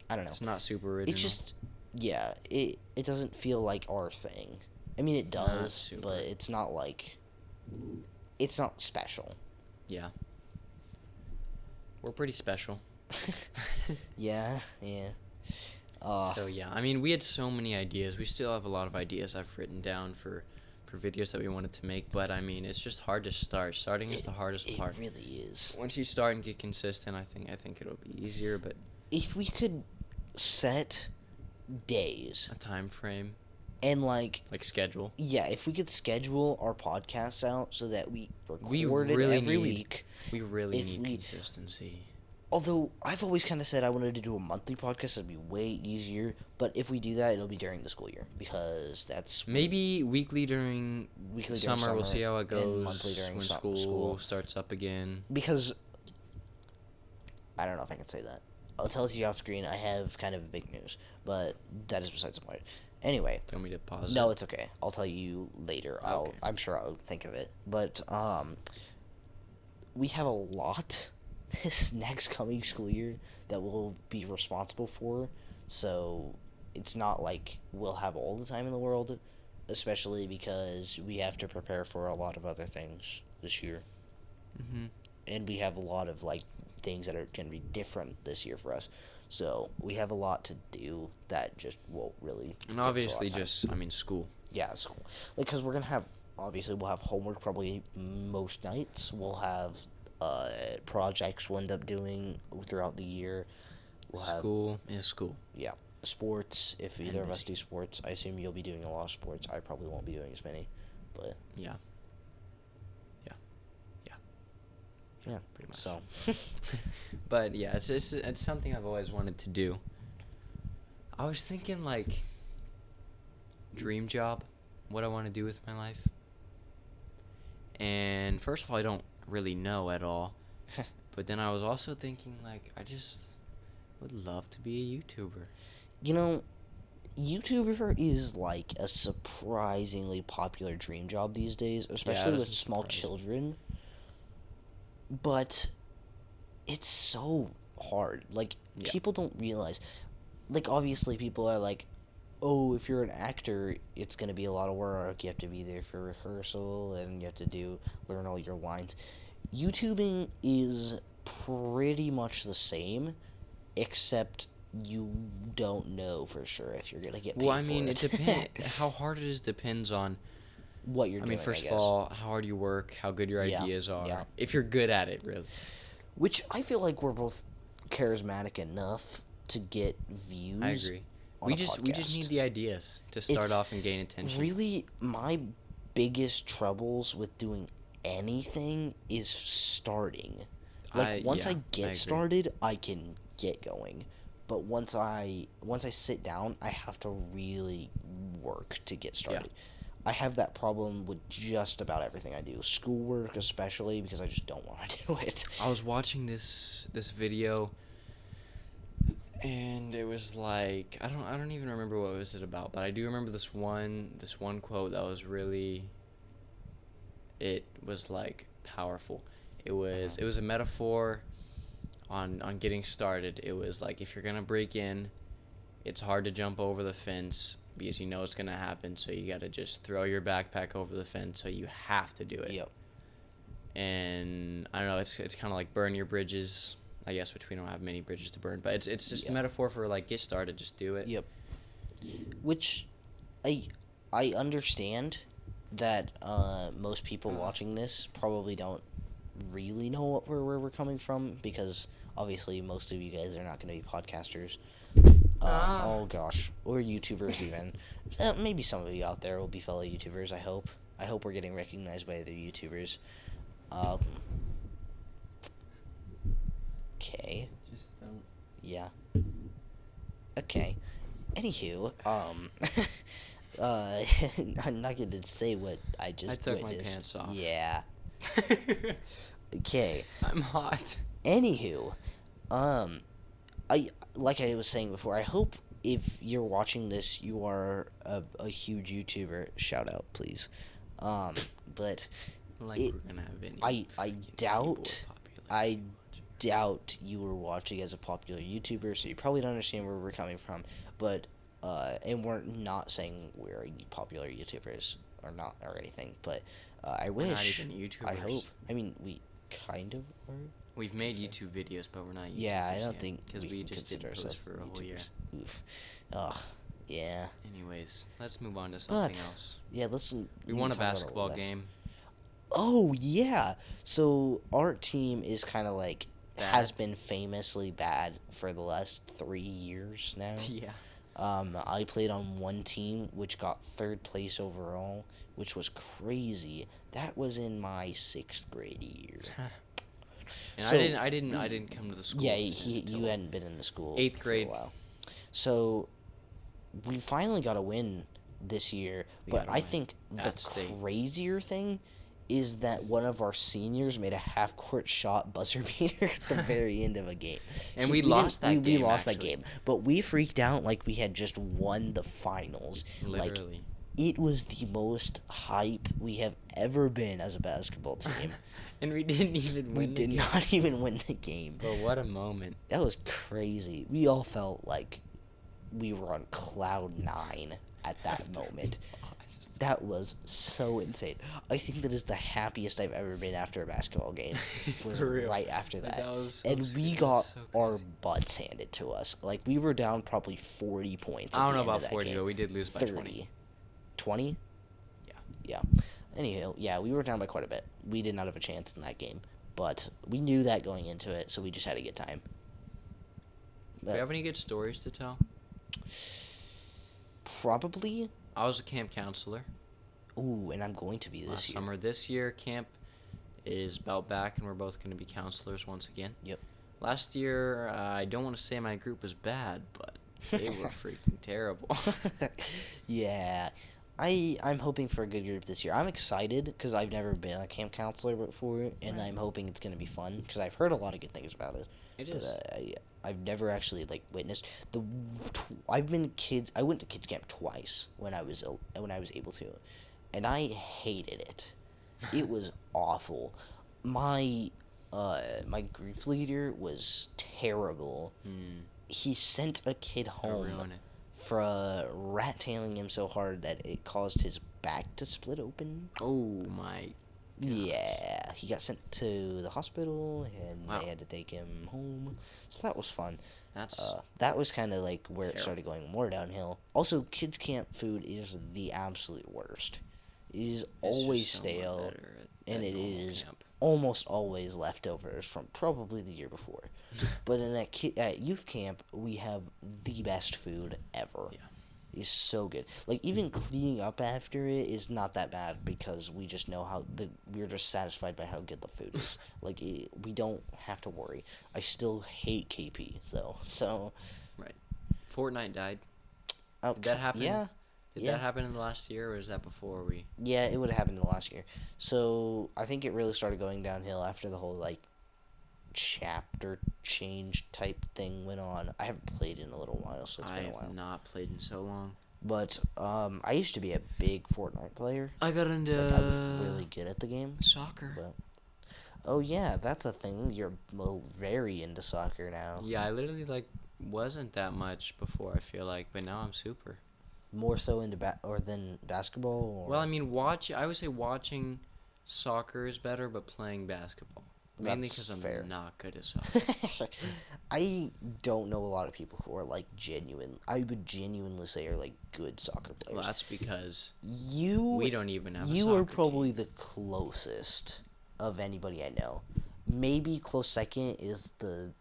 S2: I don't know.
S1: It's not super original.
S2: It's just, yeah, it doesn't feel like our thing. I mean, it does, but it's not like, it's not special.
S1: Yeah. We're pretty special.
S2: Yeah.
S1: So, yeah, I mean, we had so many ideas. We still have a lot of ideas I've written down for videos that we wanted to make, but I mean, it's just hard to start. Starting is the hardest part.
S2: It really is.
S1: Once you start and get consistent, I think it'll be easier, but
S2: if we could set days,
S1: a time frame,
S2: and like
S1: schedule.
S2: Yeah, if we could schedule our podcasts out so that we record it every week.
S1: We really need consistency.
S2: Although, I've always kind of said I wanted to do a monthly podcast. That'd be way easier. But if we do that, it'll be during the school year. Because that's...
S1: Maybe weekly during summer. We'll see how it goes. And monthly during when school starts up again.
S2: Because... I don't know if I can say that. I'll tell you off screen. I have kind of big news. But that is besides the point. Anyway.
S1: Do you want me to pause
S2: No, it's okay. I'll tell you later.
S1: Okay.
S2: I'm sure I'll think of it. But, we have a lot... this next coming school year that we'll be responsible for, so it's not like we'll have all the time in the world, especially because we have to prepare for a lot of other things this year. And we have a lot of like things that are going to be different this year for us, so we have a lot to do that just won't really.
S1: And obviously school.
S2: Yeah, school, like, because we'll have homework probably most nights. We'll have projects we'll end up doing throughout the year. We'll have
S1: school is school.
S2: Yeah, sports. If either of us do sports, I assume you'll be doing a lot of sports. I probably won't be doing as many, but
S1: yeah, pretty much.
S2: So,
S1: but yeah, it's something I've always wanted to do. I was thinking like dream job, what I want to do with my life. And first of all, I don't really know at all. But then I was also thinking, like, I just would love to be a YouTuber.
S2: You know, YouTuber is like a surprisingly popular dream job these days, especially with small children. But it's so hard. Like, people don't realize. Like, obviously, people are like, oh, if you're an actor, it's gonna be a lot of work. You have to be there for rehearsal, and you have to learn all your lines. YouTubing is pretty much the same, except you don't know for sure if you're gonna get paid
S1: Well, I mean,
S2: for
S1: it
S2: it.
S1: depends. How hard it is depends on.
S2: What you're
S1: I
S2: doing,
S1: mean, first
S2: I
S1: of
S2: guess.
S1: all, how hard you work, how good your
S2: Yeah,
S1: ideas are,
S2: yeah.
S1: if you're good at it, really.
S2: Which I feel like we're both charismatic enough to get views.
S1: I agree.
S2: On
S1: We
S2: a
S1: just
S2: podcast.
S1: need the ideas to start
S2: It's
S1: off and gain attention.
S2: Really, my biggest troubles with doing anything is starting. Like once
S1: Yeah,
S2: I
S1: I
S2: get
S1: agree.
S2: started, I can get going. But once I sit down, I have to really work to get started. I have that problem with just about everything I do. Schoolwork especially, because I just don't want to do it.
S1: I was watching this video, and it was like I don't even remember what was it about, but I do remember this one quote that was really. It was like powerful. It was a metaphor on getting started. It was like, if you're gonna break in, it's hard to jump over the fence because you know it's gonna happen. So you gotta just throw your backpack over the fence. So you have to do it.
S2: Yep.
S1: And I don't know. It's kind of like burn your bridges. I guess, which we don't have many bridges to burn, but it's just a metaphor for like, get started, just do it.
S2: Yep. Which I understand that most people watching this probably don't really know where we're coming from, because obviously most of you guys are not going to be podcasters. Oh gosh, or YouTubers even. Maybe some of you out there will be fellow YouTubers. I hope we're getting recognized by other YouTubers. Okay.
S1: Just don't.
S2: Yeah. Okay. Anywho, I'm not going to say what I just
S1: I took my
S2: witnessed.
S1: pants off.
S2: Yeah. Okay.
S1: I'm hot.
S2: Anywho, I like I was saying before, I hope if you're watching this, you are a huge YouTuber. Shout out, please. But
S1: Like, we're gonna have any.
S2: I
S1: freaking
S2: doubt
S1: people with popularity
S2: I
S1: watching.
S2: doubt you were watching as a popular YouTuber, so you probably don't understand where we're coming from. But and we're not saying we're popular YouTubers or not or anything. But I
S1: We're not
S2: wish.
S1: even YouTubers.
S2: I hope. I mean, we kind of are.
S1: We've made YouTube videos, but we're not YouTubers.
S2: Yeah, I don't think
S1: because
S2: we
S1: we
S2: can
S1: just
S2: consider
S1: didn't post
S2: ourselves
S1: for a whole year.
S2: YouTubers. Oof. Ugh. Yeah.
S1: Anyways, let's move on to something
S2: But
S1: else.
S2: yeah, let's.
S1: We won a basketball game.
S2: Oh yeah. So our team is kind of like has
S1: Bad.
S2: been famously bad for the last 3 years now.
S1: Yeah.
S2: I played on one team which got third place overall, which was crazy. That was in my 6th grade year.
S1: And
S2: So-
S1: I didn't come to the school.
S2: Yeah,
S1: until
S2: you hadn't been in the school
S1: 8th
S2: for
S1: grade.
S2: a while. So we finally got a win this year,
S1: We
S2: but
S1: got a
S2: I
S1: win
S2: think the
S1: at state.
S2: crazier thing is that one of our seniors made a half-court shot buzzer beater at the very end of a game.
S1: And we lost
S2: didn't-
S1: that
S2: we
S1: game,
S2: lost that
S1: actually.
S2: game, but we freaked out like we had just won the finals.
S1: Literally.
S2: Like, it was the most hype we have ever been as a basketball team.
S1: And we didn't even
S2: We
S1: win.
S2: did
S1: the game.
S2: not even win the game.
S1: But what a moment.
S2: That was crazy. We all felt like we were on cloud 9 at that moment. That was so insane. I think that is the happiest I've ever been after a basketball game. Was
S1: For real.
S2: right after that.
S1: That was so
S2: And we
S1: scary. That
S2: got
S1: was so
S2: our
S1: crazy.
S2: butts handed to us. Like, we were down probably 40 points at
S1: I don't
S2: the
S1: know
S2: end of
S1: about
S2: that
S1: 40,
S2: game.
S1: but we did lose by 20.
S2: 20?
S1: Yeah.
S2: Yeah. Anyhow, yeah, we were down by quite a bit. We did not have a chance in that game. But we knew that going into it, so we just had a good time.
S1: Do you have any good stories to tell?
S2: Probably.
S1: I was a camp counselor
S2: Ooh, and I'm going to be this
S1: last
S2: year.
S1: summer. This year, camp is about back, and we're both going to be counselors once again.
S2: Yep.
S1: Last year, I don't want to say my group was bad, but they were freaking terrible.
S2: Yeah. I'm hoping for a good group this year. I'm excited because I've never been a camp counselor before, and
S1: Right.
S2: I'm hoping it's going to be fun because I've heard a lot of good things about it.
S1: It
S2: But
S1: is.
S2: I've never actually like witnessed I went to kids camp twice when I was able to, and I hated it. It was awful. My my group leader was terrible.
S1: Hmm.
S2: He sent a kid
S1: Don't
S2: home
S1: ruin it.
S2: for rat-tailing him so hard that it caused his back to split open.
S1: Oh my.
S2: Yeah, he got sent to the hospital, and
S1: Wow.
S2: they had to take him home. So that was fun.
S1: That's
S2: That was kind of like where it
S1: terrible.
S2: started going more downhill. Also, kids camp food is the absolute worst. It is
S1: it's
S2: always
S1: just so much
S2: stale,
S1: better
S2: and
S1: at
S2: it
S1: normal
S2: is
S1: camp.
S2: almost always leftovers from probably the year before. But at youth camp, we have the best food ever.
S1: Yeah.
S2: It's so good. Like, even cleaning up after it is not that bad because we just know we're just satisfied by how good the food is. Like, we don't have to worry. I still hate KP though. So,
S1: Right. Fortnite died.
S2: oh,
S1: Did that happen?
S2: Yeah,
S1: Did
S2: yeah.
S1: that happen in the last year, or was that before we?
S2: yeah. It would have happened in the last year. So I think it really started going downhill after the whole like chapter change type thing went on. I haven't played in a little while, so it's
S1: I
S2: been a while.
S1: have not played in so long.
S2: But I used to be a big Fortnite player.
S1: I got into
S2: Like, I was really good at the game.
S1: soccer.
S2: But oh yeah, that's a thing. You're very into soccer now.
S1: Yeah, I literally wasn't that much before. I feel like, but now I'm super.
S2: More so into than basketball. Or...
S1: Well, I mean, I would say watching soccer is better, but playing basketball. Mainly
S2: That's
S1: because I'm
S2: fair.
S1: not good at soccer.
S2: I don't know a lot of people who are like genuine. I would genuinely say are like good soccer players.
S1: Well, that's because
S2: You
S1: we don't even have a
S2: you
S1: soccer
S2: are probably
S1: team.
S2: the closest of anybody I know. Maybe close second is the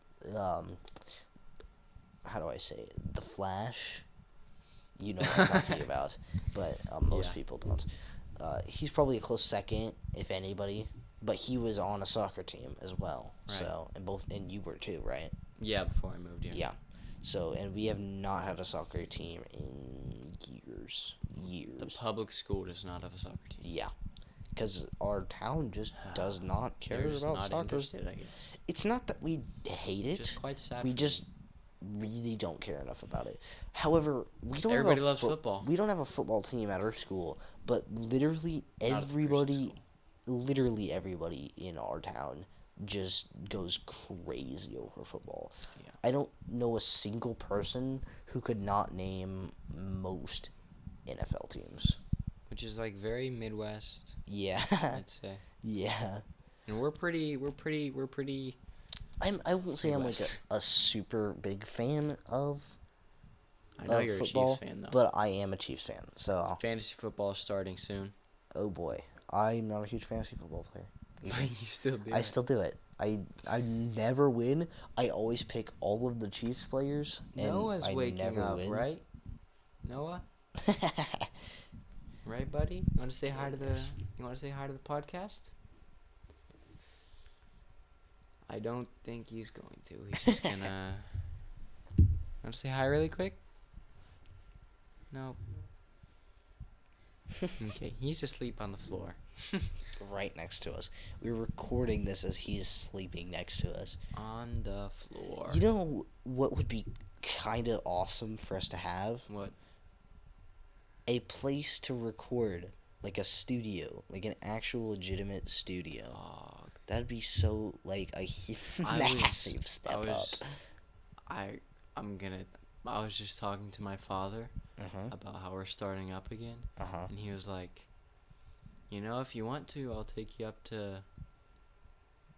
S2: how do I say it? The Flash. You know what I'm talking about, but most
S1: Yeah.
S2: people don't. He's probably a close second, if anybody. But he was on a soccer team as well.
S1: Right.
S2: So and you were too, right?
S1: Yeah, before I moved here.
S2: Yeah. So and we have not had a soccer team in years.
S1: The public school does not have a soccer team.
S2: Yeah. Because our town just does not care
S1: They're just
S2: about
S1: not
S2: soccer.
S1: interested, I guess.
S2: It's not that we hate it.
S1: Just quite sad.
S2: We
S1: for
S2: just
S1: me.
S2: really don't care enough about it. However, we don't
S1: Everybody
S2: have a
S1: loves football.
S2: We don't have a football team at our school, but literally
S1: Not at the Christian
S2: everybody,
S1: school.
S2: literally everybody in our town just goes crazy over football.
S1: Yeah.
S2: I don't know a single person who could not name most NFL teams.
S1: Which is like very Midwest,
S2: Yeah,
S1: I'd say.
S2: yeah.
S1: And we're pretty.
S2: I won't say I'm like
S1: Midwest.
S2: a super big fan of
S1: I know you're
S2: football,
S1: a Chiefs fan though.
S2: but I am a Chiefs fan. So,
S1: Fantasy football is starting soon.
S2: oh boy, I'm not a huge fantasy football player.
S1: But you still do.
S2: I still do it. I never win. I always pick all of the Chiefs players, and
S1: Noah's
S2: I
S1: waking
S2: never
S1: up,
S2: win.
S1: right? Noah, right, buddy? You want to say hi to the?
S2: Goodness.
S1: You want to say hi to the podcast? I don't think he's going to. He's just gonna. Want to say hi really quick? Nope. Okay, he's asleep on the floor.
S2: Right next to us. We're recording this as he's sleeping next to us.
S1: On the floor.
S2: You know what would be kind of awesome for us to have?
S1: What?
S2: A place to record, like a studio, like an actual legitimate studio.
S1: Dog.
S2: That'd be so like a massive step up.
S1: I was just talking to my father
S2: Uh-huh.
S1: about how we're starting up again,
S2: Uh-huh.
S1: and he was like, you know, if you want to, I'll take you up to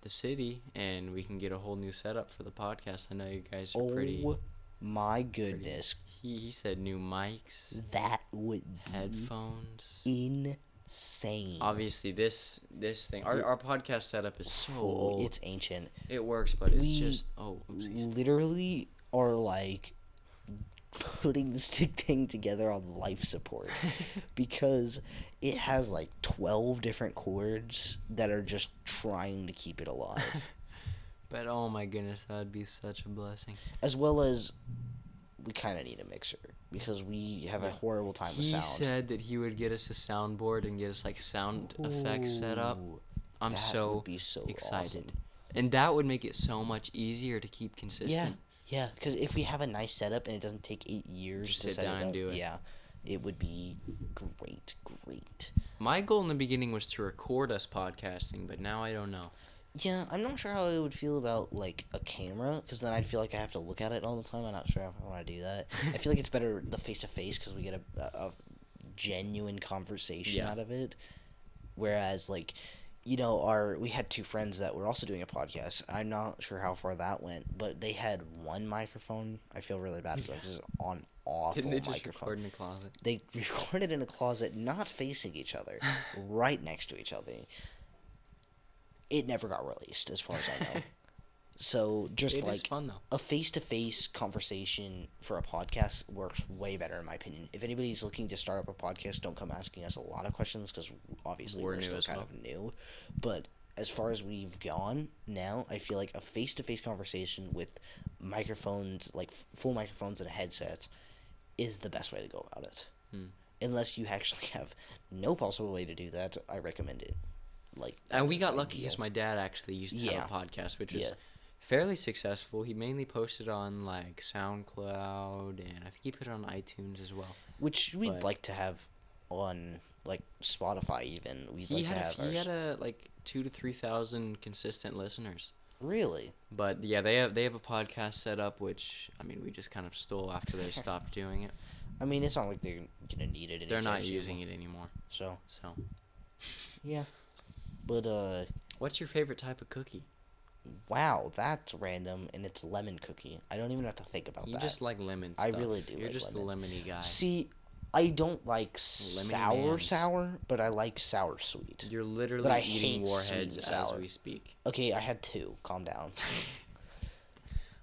S1: the city and we can get a whole new setup for the podcast. I know you guys are pretty.
S2: Oh my goodness.
S1: He said new mics,
S2: That would be
S1: headphones.
S2: insane.
S1: Obviously, this thing, our podcast setup is so old.
S2: It's ancient.
S1: It works, but it's
S2: We
S1: just oopsies.
S2: Literally are like putting this thing together on life support because it has like 12 different chords that are just trying to keep it alive.
S1: But oh my goodness, that would be such a blessing.
S2: As well as we kind of need a mixer because we have a horrible time with
S1: He
S2: sound.
S1: said that he would get us a soundboard and get us like sound effects set up.
S2: Ooh,
S1: I'm
S2: that
S1: so
S2: would be so
S1: excited.
S2: awesome.
S1: And that would make it so much easier to keep consistent.
S2: Yeah, because if we have a nice setup and it doesn't take 8 years
S1: Just
S2: to
S1: sit
S2: set
S1: down
S2: it
S1: and
S2: up,
S1: do it.
S2: yeah, it would be great.
S1: My goal in the beginning was to record us podcasting, but now I don't know.
S2: Yeah, I'm not sure how I would feel about like a camera, because then I'd feel like I have to look at it all the time. I'm not sure if I want to do that. I feel like it's better the face to face because we get a genuine conversation
S1: Yeah.
S2: out of it. Whereas like, our we had two friends that were also doing a podcast. I'm not sure how far that went, but they had one microphone. I feel really bad for them because it's on awful
S1: Didn't they just
S2: microphone.
S1: record in a closet?
S2: They recorded in a closet, not facing each other, right next to each other. It never got released, as far as I know. So just
S1: It is
S2: like
S1: fun though.
S2: a face-to-face conversation for a podcast works way better in my opinion. If anybody's looking to start up a podcast, don't come asking us a lot of questions because obviously
S1: We're
S2: we're
S1: new
S2: still
S1: as
S2: kind
S1: well.
S2: of new. But as far as we've gone now, I feel like a face-to-face conversation with microphones, like full microphones and headsets, is the best way to go about it.
S1: Hmm.
S2: Unless you actually have no possible way to do that, I recommend it. Like,
S1: And we
S2: that
S1: got
S2: is
S1: lucky
S2: ideal.
S1: because my dad actually used to have a podcast, which was
S2: Yeah.
S1: fairly successful. He mainly posted on like SoundCloud, and I think he put it on iTunes as well.
S2: Which we'd
S1: But-
S2: like to have on like Spotify even. We'd
S1: He
S2: like
S1: had
S2: to have
S1: he
S2: ours.
S1: had a like 2,000 to 3,000 consistent listeners.
S2: Really?
S1: But yeah, they have a podcast set up, which I mean we just kind of stole after they stopped doing it.
S2: I mean, it's not like they're gonna need it.
S1: They're not using it anymore.
S2: So
S1: So,
S2: yeah, but
S1: what's your favorite type of cookie?
S2: wow, that's random, and it's lemon cookie. I don't even have to think about
S1: You
S2: that.
S1: just like lemon
S2: I
S1: stuff.
S2: really do
S1: You're
S2: like
S1: just
S2: lemon.
S1: the lemony guy.
S2: See, I don't like
S1: Lemony
S2: sour,
S1: mans.
S2: but I like sour sweet.
S1: You're literally
S2: But I
S1: eating
S2: hate sweet
S1: warheads
S2: and
S1: as
S2: sour.
S1: we speak.
S2: Okay, I had two. Calm down.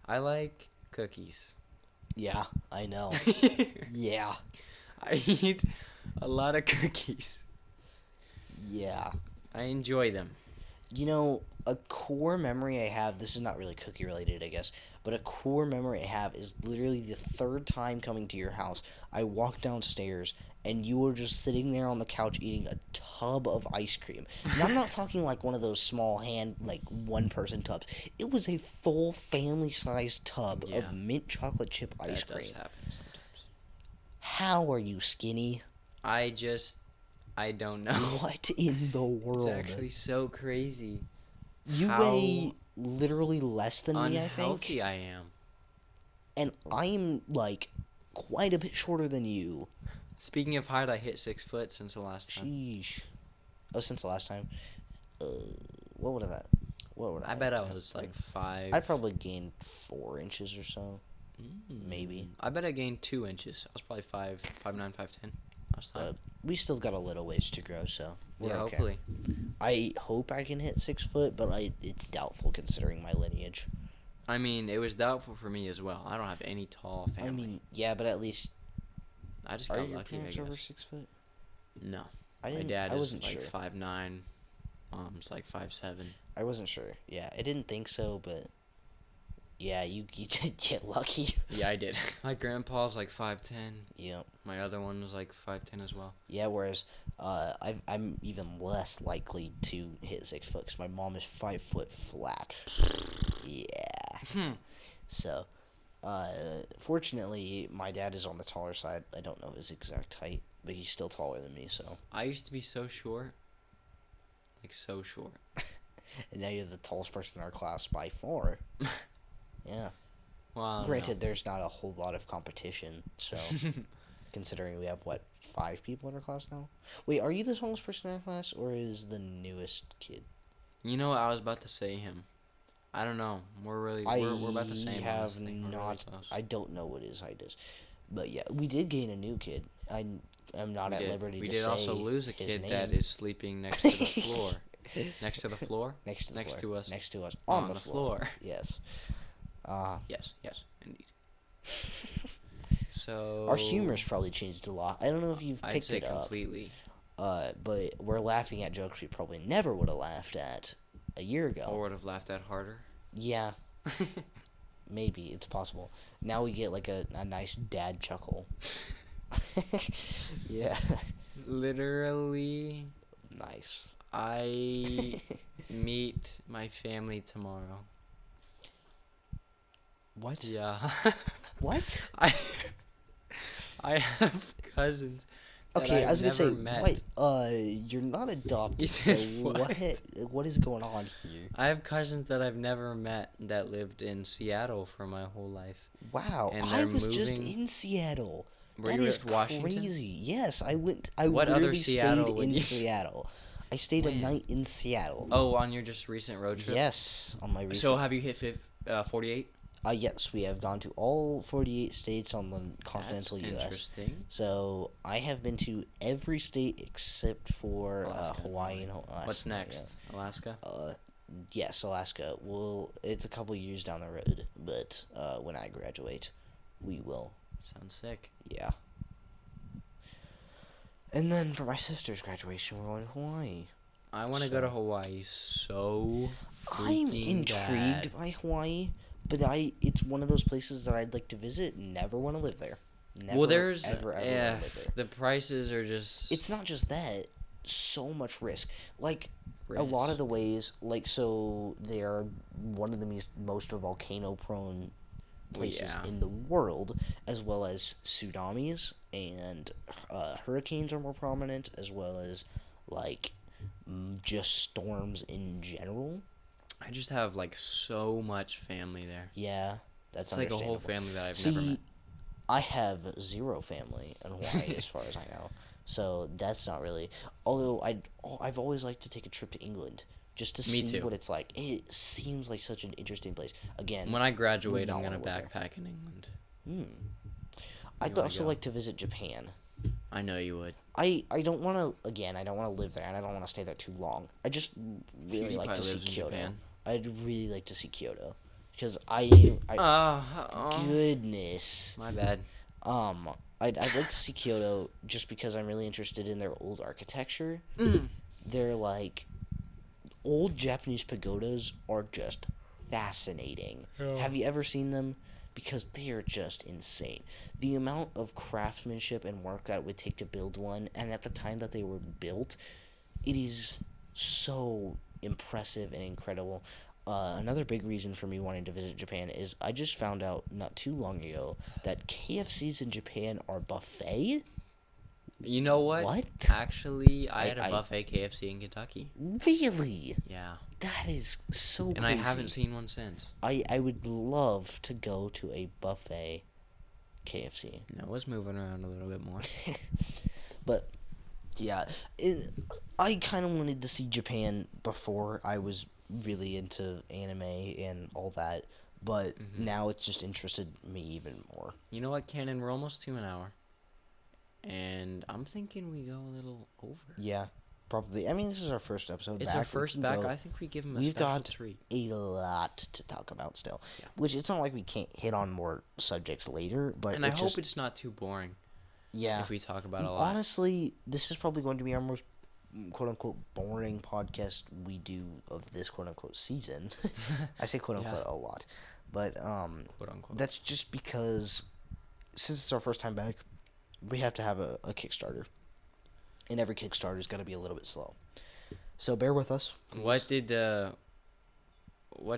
S1: I like cookies.
S2: Yeah, I know. Yeah,
S1: I eat a lot of cookies.
S2: yeah.
S1: I enjoy them.
S2: A core memory I have, this is not really cookie related, I guess, but a core memory I have is literally the third time coming to your house. I walked downstairs and you were just sitting there on the couch eating a tub of ice cream. And I'm not talking like one of those small like one person tubs. It was a full family sized tub
S1: Yeah.
S2: of mint chocolate chip ice
S1: That
S2: cream.
S1: does happen sometimes.
S2: How are you skinny?
S1: I don't know.
S2: What in the world?
S1: It's actually so crazy.
S2: You
S1: how
S2: weigh literally less than me, I think.
S1: Unhealthy I am.
S2: And I'm like quite a bit shorter than you.
S1: Speaking of height, I hit 6 foot since the last time.
S2: Sheesh. Oh, since the last time. What would that? What would
S1: I bet I was like 5.
S2: I probably gained 4 inches or so. maybe.
S1: I bet I gained 2 inches. I was probably 5'9", 5'10" last time.
S2: We still got a little ways to grow, so we're
S1: Yeah,
S2: okay.
S1: hopefully.
S2: I hope I can hit 6 foot, but it's doubtful considering my lineage.
S1: I mean, it was doubtful for me as well. I don't have any tall family.
S2: I mean, yeah, but at least
S1: I just
S2: are
S1: got
S2: your
S1: lucky, I
S2: parents over
S1: guess.
S2: 6 foot?
S1: No.
S2: I
S1: My
S2: didn't.
S1: dad
S2: I
S1: is
S2: wasn't
S1: like
S2: sure.
S1: 5'9". Mom's like 5'7".
S2: I wasn't sure. Yeah, I didn't think so, but yeah, you did get lucky.
S1: Yeah, I did. My grandpa's like 5'10".
S2: Yeah.
S1: My other one was like 5'10" as well.
S2: Yeah, whereas I'm even less likely to hit 6 foot because my mom is 5 foot flat. Yeah. So, fortunately, my dad is on the taller side. I don't know his exact height, but he's still taller than me. So,
S1: I used to be so short. Like, so short.
S2: and now you're the tallest person in our class by far. Yeah.
S1: Well, I don't
S2: Granted, there's not a whole lot of competition. So,
S1: know.
S2: considering we have 5 people in our class now. Wait, are you the tallest person in our class, or is the newest kid?
S1: You know what? I was about to say him. I don't know. We're about the same.
S2: I have
S1: honestly. We're really
S2: not.
S1: close.
S2: I don't know what his height is, but yeah, we did gain a new kid. I'm not
S1: We
S2: at
S1: did.
S2: liberty
S1: We
S2: to
S1: did
S2: say
S1: also lose a
S2: his
S1: kid
S2: name.
S1: that is sleeping next to the floor. Next to the floor?
S2: Next to the
S1: next
S2: floor.
S1: to us.
S2: Next to us on the floor. Yes.
S1: Yes, indeed. So
S2: Our humor's probably changed a lot. I don't know if you've
S1: I'd
S2: picked
S1: say
S2: it up.
S1: completely.
S2: But we're laughing at jokes we probably never would have laughed at a year ago.
S1: Or would have laughed at harder.
S2: Yeah, maybe it's possible. Now we get like a nice dad chuckle. Yeah.
S1: Literally,
S2: Nice.
S1: I meet my family tomorrow.
S2: What?
S1: Yeah.
S2: What?
S1: I have cousins
S2: Okay, I
S1: I've
S2: was gonna say,
S1: never met.
S2: what? You're not adopted.
S1: You
S2: So
S1: said
S2: what is going on here?
S1: I have cousins that I've never met that lived in Seattle for my whole life.
S2: Wow,
S1: And
S2: I
S1: they're
S2: was just
S1: moving.
S2: in Seattle.
S1: Were
S2: That
S1: you
S2: is
S1: at Washington?
S2: crazy. Yes, I went. I
S1: What other
S2: literally stayed
S1: Seattle would
S2: in
S1: you-
S2: Seattle. I stayed a
S1: When?
S2: night in Seattle.
S1: Oh, on your just recent road trip?
S2: Yes, on my recent.
S1: So have you hit 48?
S2: Yes, we have gone to all 48 states on the continental
S1: That's
S2: U.S.
S1: interesting.
S2: So I have been to every state except for
S1: Alaska,
S2: Hawaii and Alaska.
S1: What's next? Alaska?
S2: Yes, Alaska. Well, it's a couple years down the road, but when I graduate, we will.
S1: Sounds sick.
S2: Yeah. And then for my sister's graduation, we're going to Hawaii.
S1: I want to go to Hawaii so
S2: I'm
S1: freaking
S2: intrigued
S1: bad.
S2: by Hawaii, but it's one of those places that I'd like to visit. Never want to live there. Never,
S1: Well, there's
S2: ever want to live there.
S1: the prices are just
S2: It's not just that. So much risk. Like, a lot of the ways, like, so they are one of the most volcano-prone places
S1: Yeah.
S2: in the world, as well as tsunamis, and hurricanes are more prominent, as well as, like, just storms in general.
S1: I just have like so much family there.
S2: Yeah, that's
S1: It's like a whole
S2: understandable.
S1: family that I've never met.
S2: I have zero family in Hawaii, as far as I know. So that's not really. Although I've always liked to take a trip to England just to
S1: Me
S2: see
S1: too.
S2: what it's like. It seems like such an interesting place. Again,
S1: When I graduate,
S2: not
S1: I'm gonna
S2: wanna live there.
S1: backpack in England.
S2: I'd
S1: wanna
S2: also
S1: go?
S2: like to visit Japan.
S1: I know you would.
S2: I don't want to. Again, I don't want to live there, and I don't want to stay there too long. I just really
S1: PewDiePie
S2: like to see
S1: lives in
S2: Kyoto.
S1: Japan.
S2: I'd really like to see Kyoto because I
S1: Oh,
S2: goodness.
S1: my bad.
S2: I'd like to see Kyoto just because I'm really interested in their old architecture. They're like old Japanese pagodas are just fascinating. Have you ever seen them? Because they are just insane. The amount of craftsmanship and work that it would take to build one, and at the time that they were built, it is so impressive and incredible. Another big reason for me wanting to visit Japan is I just found out not too long ago that KFCs in Japan are buffet.
S1: You know what?
S2: What?
S1: Actually, I had a
S2: I-
S1: buffet KFC in Kentucky.
S2: Really?
S1: Yeah.
S2: That is so
S1: And
S2: crazy.
S1: I haven't seen one since.
S2: I would love to go to a buffet KFC.
S1: Noah's moving around a little bit more.
S2: But yeah, I kind of wanted to see Japan before I was really into anime and all that, but now it's just interested me even more.
S1: You know what, Cannon? We're almost to an hour. And I'm thinking we go a little over.
S2: Yeah, probably. I mean, this is our first episode
S1: It's
S2: back.
S1: our
S2: We
S1: first
S2: can
S1: back.
S2: go-
S1: I think we give him a
S2: We've
S1: special
S2: got
S1: treat.
S2: a lot to talk about still.
S1: Yeah.
S2: Which it's not like we can't hit on more subjects later, but
S1: And I
S2: it's
S1: hope
S2: just,
S1: it's not too boring
S2: yeah.
S1: if we talk about a lot.
S2: Honestly, this is probably going to be our most quote unquote boring podcast we do of this quote unquote season. I say quote unquote
S1: Yeah.
S2: a lot. But
S1: Quote unquote.
S2: that's just because since it's our first time back, we have to have a Kickstarter. And every Kickstarter's gotta be a little bit slow. So bear with us. Please.
S1: What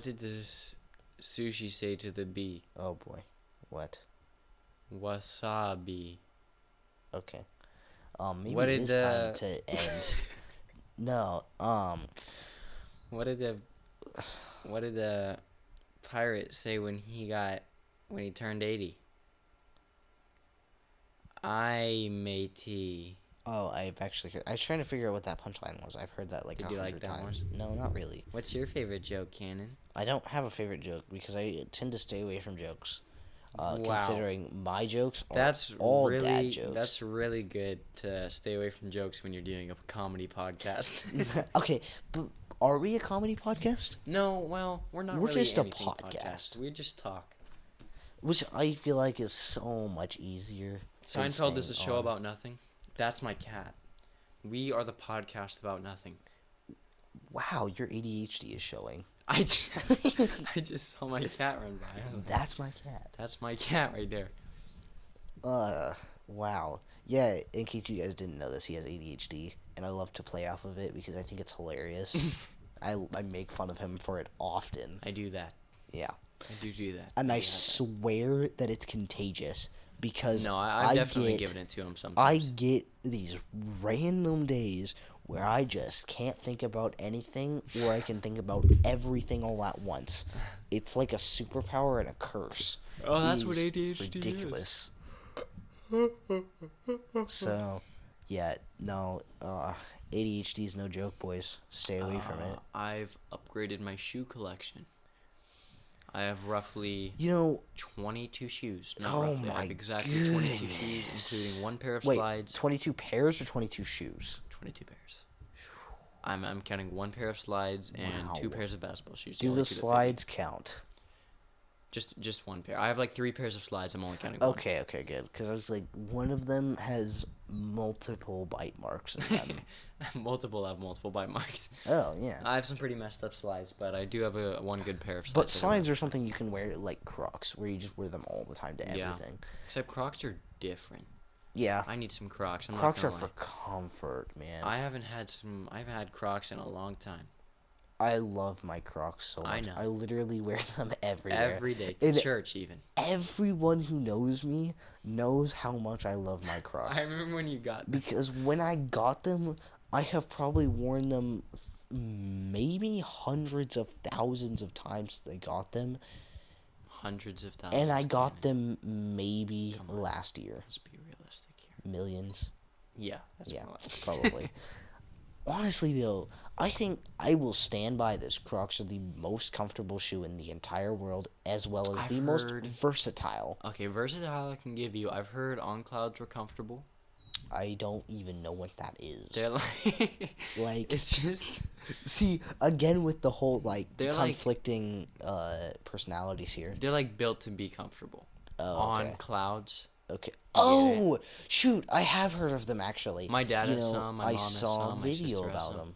S1: did this sushi say to the bee?
S2: Oh boy. What?
S1: Wasabi.
S2: Okay. Maybe
S1: What
S2: it
S1: did
S2: is time to end. No.
S1: What did the pirate say when he turned 80? I matey.
S2: Oh, I've actually heard. I was trying to figure out what that punchline was. I've heard that like
S1: Did you
S2: 100
S1: like that
S2: times. No, not really.
S1: What's your favorite joke, Cannon?
S2: I don't have a favorite joke because I tend to stay away from jokes.
S1: Wow.
S2: Considering my jokes are
S1: That's
S2: all
S1: really
S2: dad jokes.
S1: that's really good to stay away from jokes when you're doing a comedy podcast.
S2: Okay, but are we a comedy podcast?
S1: No, well, we're not.
S2: We're
S1: really
S2: just a
S1: anything
S2: podcast.
S1: We just talk.
S2: Which I feel like is so much easier. than
S1: Seinfeld is a
S2: staying
S1: show
S2: on.
S1: about nothing. That's my cat. We are the podcast about nothing.
S2: Wow, your ADHD is showing.
S1: I just saw my cat run by.
S2: That's my cat.
S1: That's my cat right there.
S2: Wow. Yeah, in case you guys didn't know this, he has ADHD, and I love to play off of it because I think it's hilarious. I make fun of him for it often.
S1: I do that.
S2: Yeah.
S1: I do that.
S2: And I
S1: do have that.
S2: swear that it's contagious because
S1: No, I've
S2: I
S1: definitely
S2: get
S1: given it to him
S2: I
S1: sometimes.
S2: get these random days where I just can't think about anything, or I can think about everything all at once. It's like a superpower and a curse.
S1: Oh,
S2: It
S1: that's what
S2: is
S1: ADHD
S2: ridiculous. So, yeah, no, ADHD is no joke, boys. Stay away from it.
S1: I've upgraded my shoe collection. I have roughly
S2: You know,
S1: 22 shoes. Not
S2: oh
S1: roughly. I have
S2: my
S1: exactly 22 shoes,
S2: goodness.
S1: including one pair of
S2: Wait,
S1: slides.
S2: 22 pairs or 22 shoes?
S1: 22 pairs. I'm counting one pair of slides and two
S2: Wow.
S1: pairs of basketball shoes.
S2: Do
S1: only
S2: the
S1: two that fit me.
S2: slides count?
S1: Just one pair. I have like 3 pairs of slides. I'm only counting one.
S2: Okay, good. Because I was like, one of them has multiple bite marks in them.
S1: multiple bite marks.
S2: Oh, yeah.
S1: I have some pretty messed up slides, but I do have one good pair of slides.
S2: But slides are something you can wear like Crocs, where you just wear them all the time to
S1: Yeah.
S2: everything.
S1: Except Crocs are different.
S2: Yeah.
S1: I need some Crocs.
S2: Crocs are
S1: not gonna
S2: for comfort, man.
S1: lie. I haven't had Crocs in a long time.
S2: I love my Crocs so much.
S1: I know.
S2: I literally wear them everywhere.
S1: Every day to
S2: And
S1: church even.
S2: everyone who knows me knows how much I love my Crocs.
S1: I remember when you got them.
S2: Because when I got them, I have probably worn them maybe hundreds of thousands of times since I got them.
S1: Hundreds of thousands.
S2: And I got
S1: damn it.
S2: them maybe
S1: Come on.
S2: last year.
S1: Let's be realistic here.
S2: Millions.
S1: Yeah, that's
S2: Yeah,
S1: more like
S2: probably. Honestly, though, I think I will stand by this. Crocs are the most comfortable shoe in the entire world, as well as
S1: I've
S2: the most
S1: heard-
S2: versatile.
S1: Okay, versatile I can give you. I've heard On Clouds were comfortable.
S2: I don't even know what that is.
S1: They're like
S2: Like,
S1: it's just
S2: see, again with the whole like
S1: They're like-
S2: conflicting personalities here.
S1: they're like built to be comfortable.
S2: Oh,
S1: On
S2: okay.
S1: Clouds.
S2: Okay.
S1: it.
S2: Oh, shoot! I have heard of them actually.
S1: My dad
S2: you
S1: has
S2: know,
S1: some, my
S2: I
S1: mom has
S2: saw
S1: some,
S2: a
S1: my
S2: video
S1: sister has
S2: about
S1: some.
S2: them.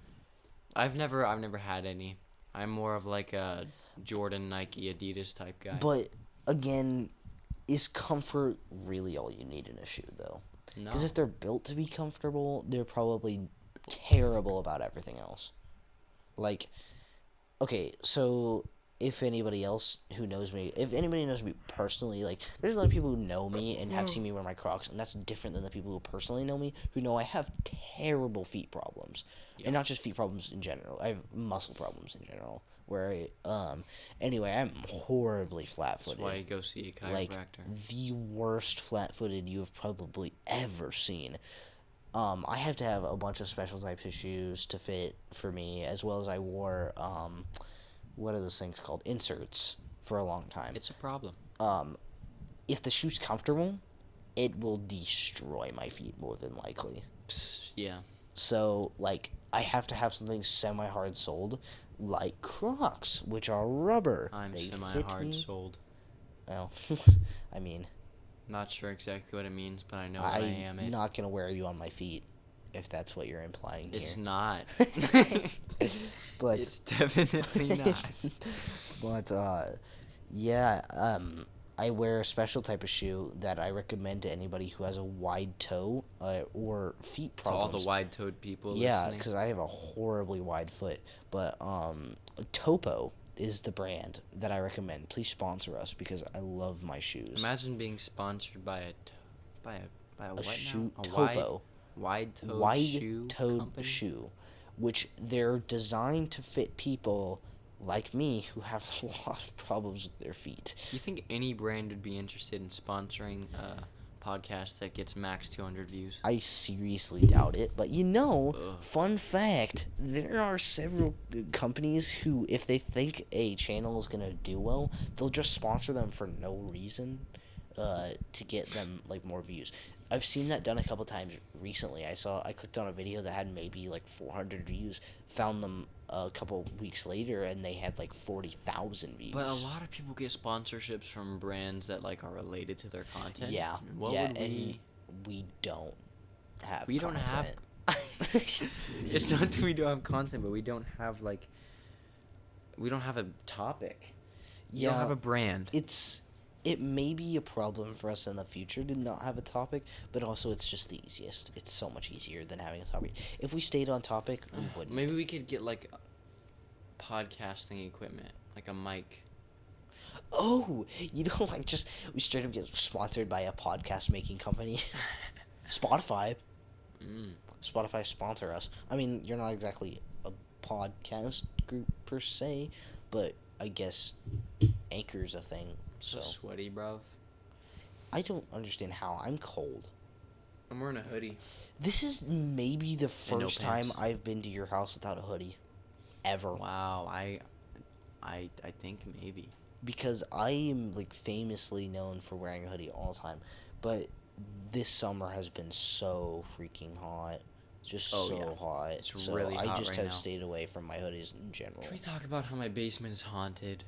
S1: I've never had any. I'm more of like a Jordan, Nike, Adidas type guy.
S2: But again, is comfort really all you need in a shoe, though?
S1: no.
S2: Because if they're built to be comfortable, they're probably terrible about everything else. Like, okay, so if anybody else who knows me, if anybody knows me personally, like, there's a lot of people who know me and have seen me wear my Crocs, and that's different than the people who personally know me, who know I have terrible feet problems.
S1: Yeah.
S2: And not just feet problems in general. I have muscle problems in general. Where anyway, I'm horribly flat-footed.
S1: That's why you go see a chiropractor.
S2: Like, the worst flat-footed you have probably ever seen. I have to have a bunch of special types of shoes to fit for me, as well as I wore, what are those things called? Inserts for a long time.
S1: It's a problem.
S2: If the shoe's comfortable, it will destroy my feet more than likely.
S1: Yeah.
S2: So, like, I have to have something semi-hard soled, like Crocs, which are rubber.
S1: I'm
S2: They fit
S1: semi-hard
S2: me.
S1: sold.
S2: Well, I mean,
S1: Not sure exactly what it means, but I know that I am
S2: I'm
S1: it.
S2: not gonna wear you on my feet, if that's what you're implying
S1: It's
S2: here.
S1: not.
S2: But
S1: It's definitely not.
S2: but yeah, I wear a special type of shoe that I recommend to anybody who has a wide toe or feet
S1: To all
S2: problems.
S1: the wide-toed people
S2: Yeah,
S1: listening.
S2: because I have a horribly wide foot. But Topo is the brand that I recommend. Please sponsor us because I love my shoes.
S1: Imagine being sponsored by a
S2: a
S1: what
S2: shoe
S1: now? A
S2: Topo.
S1: wide-toed shoe
S2: Wide-toed
S1: company?
S2: shoe, which they're designed to fit people like me who have a lot of problems with their feet.
S1: You think any brand would be interested in sponsoring a podcast that gets max 200 views?
S2: I seriously doubt it, but
S1: Ugh.
S2: fun fact, there are several companies who, if they think a channel is gonna do well, they'll just sponsor them for no reason, to get them like more views. I've seen that done a couple times recently. I clicked on a video that had maybe like 400 views, found them a couple weeks later, and they had like 40,000 views.
S1: But a lot of people get sponsorships from brands that like are related to their content.
S2: Yeah,
S1: What
S2: yeah,
S1: would
S2: and we don't have.
S1: we don't have.
S2: content.
S1: It's not that we don't have content, but we don't have like. We don't have a topic. We don't
S2: Yeah,
S1: have a brand.
S2: it may be a problem for us in the future to not have a topic, but also it's just the easiest. It's so much easier than having a topic. If we stayed on topic, we wouldn't.
S1: Maybe we could get like podcasting equipment, like a mic.
S2: Oh, like just we straight up get sponsored by a podcast making company. Spotify.
S1: Mm.
S2: Spotify sponsor us. I mean, you're not exactly a podcast group per se, but I guess Anchor's a thing.
S1: So
S2: So
S1: sweaty, bruv.
S2: I don't understand how I'm cold.
S1: I'm wearing a hoodie.
S2: This is maybe the
S1: And no
S2: first time
S1: pants.
S2: I've been to your house without a hoodie, ever.
S1: Wow, I think maybe.
S2: Because I am like famously known for wearing a hoodie all the time, but this summer has been so freaking hot. Just
S1: Oh,
S2: so
S1: yeah.
S2: hot.
S1: It's
S2: So
S1: really
S2: I
S1: hot
S2: just
S1: right
S2: have
S1: now.
S2: stayed away from my hoodies in general.
S1: Can we talk about how my basement is haunted?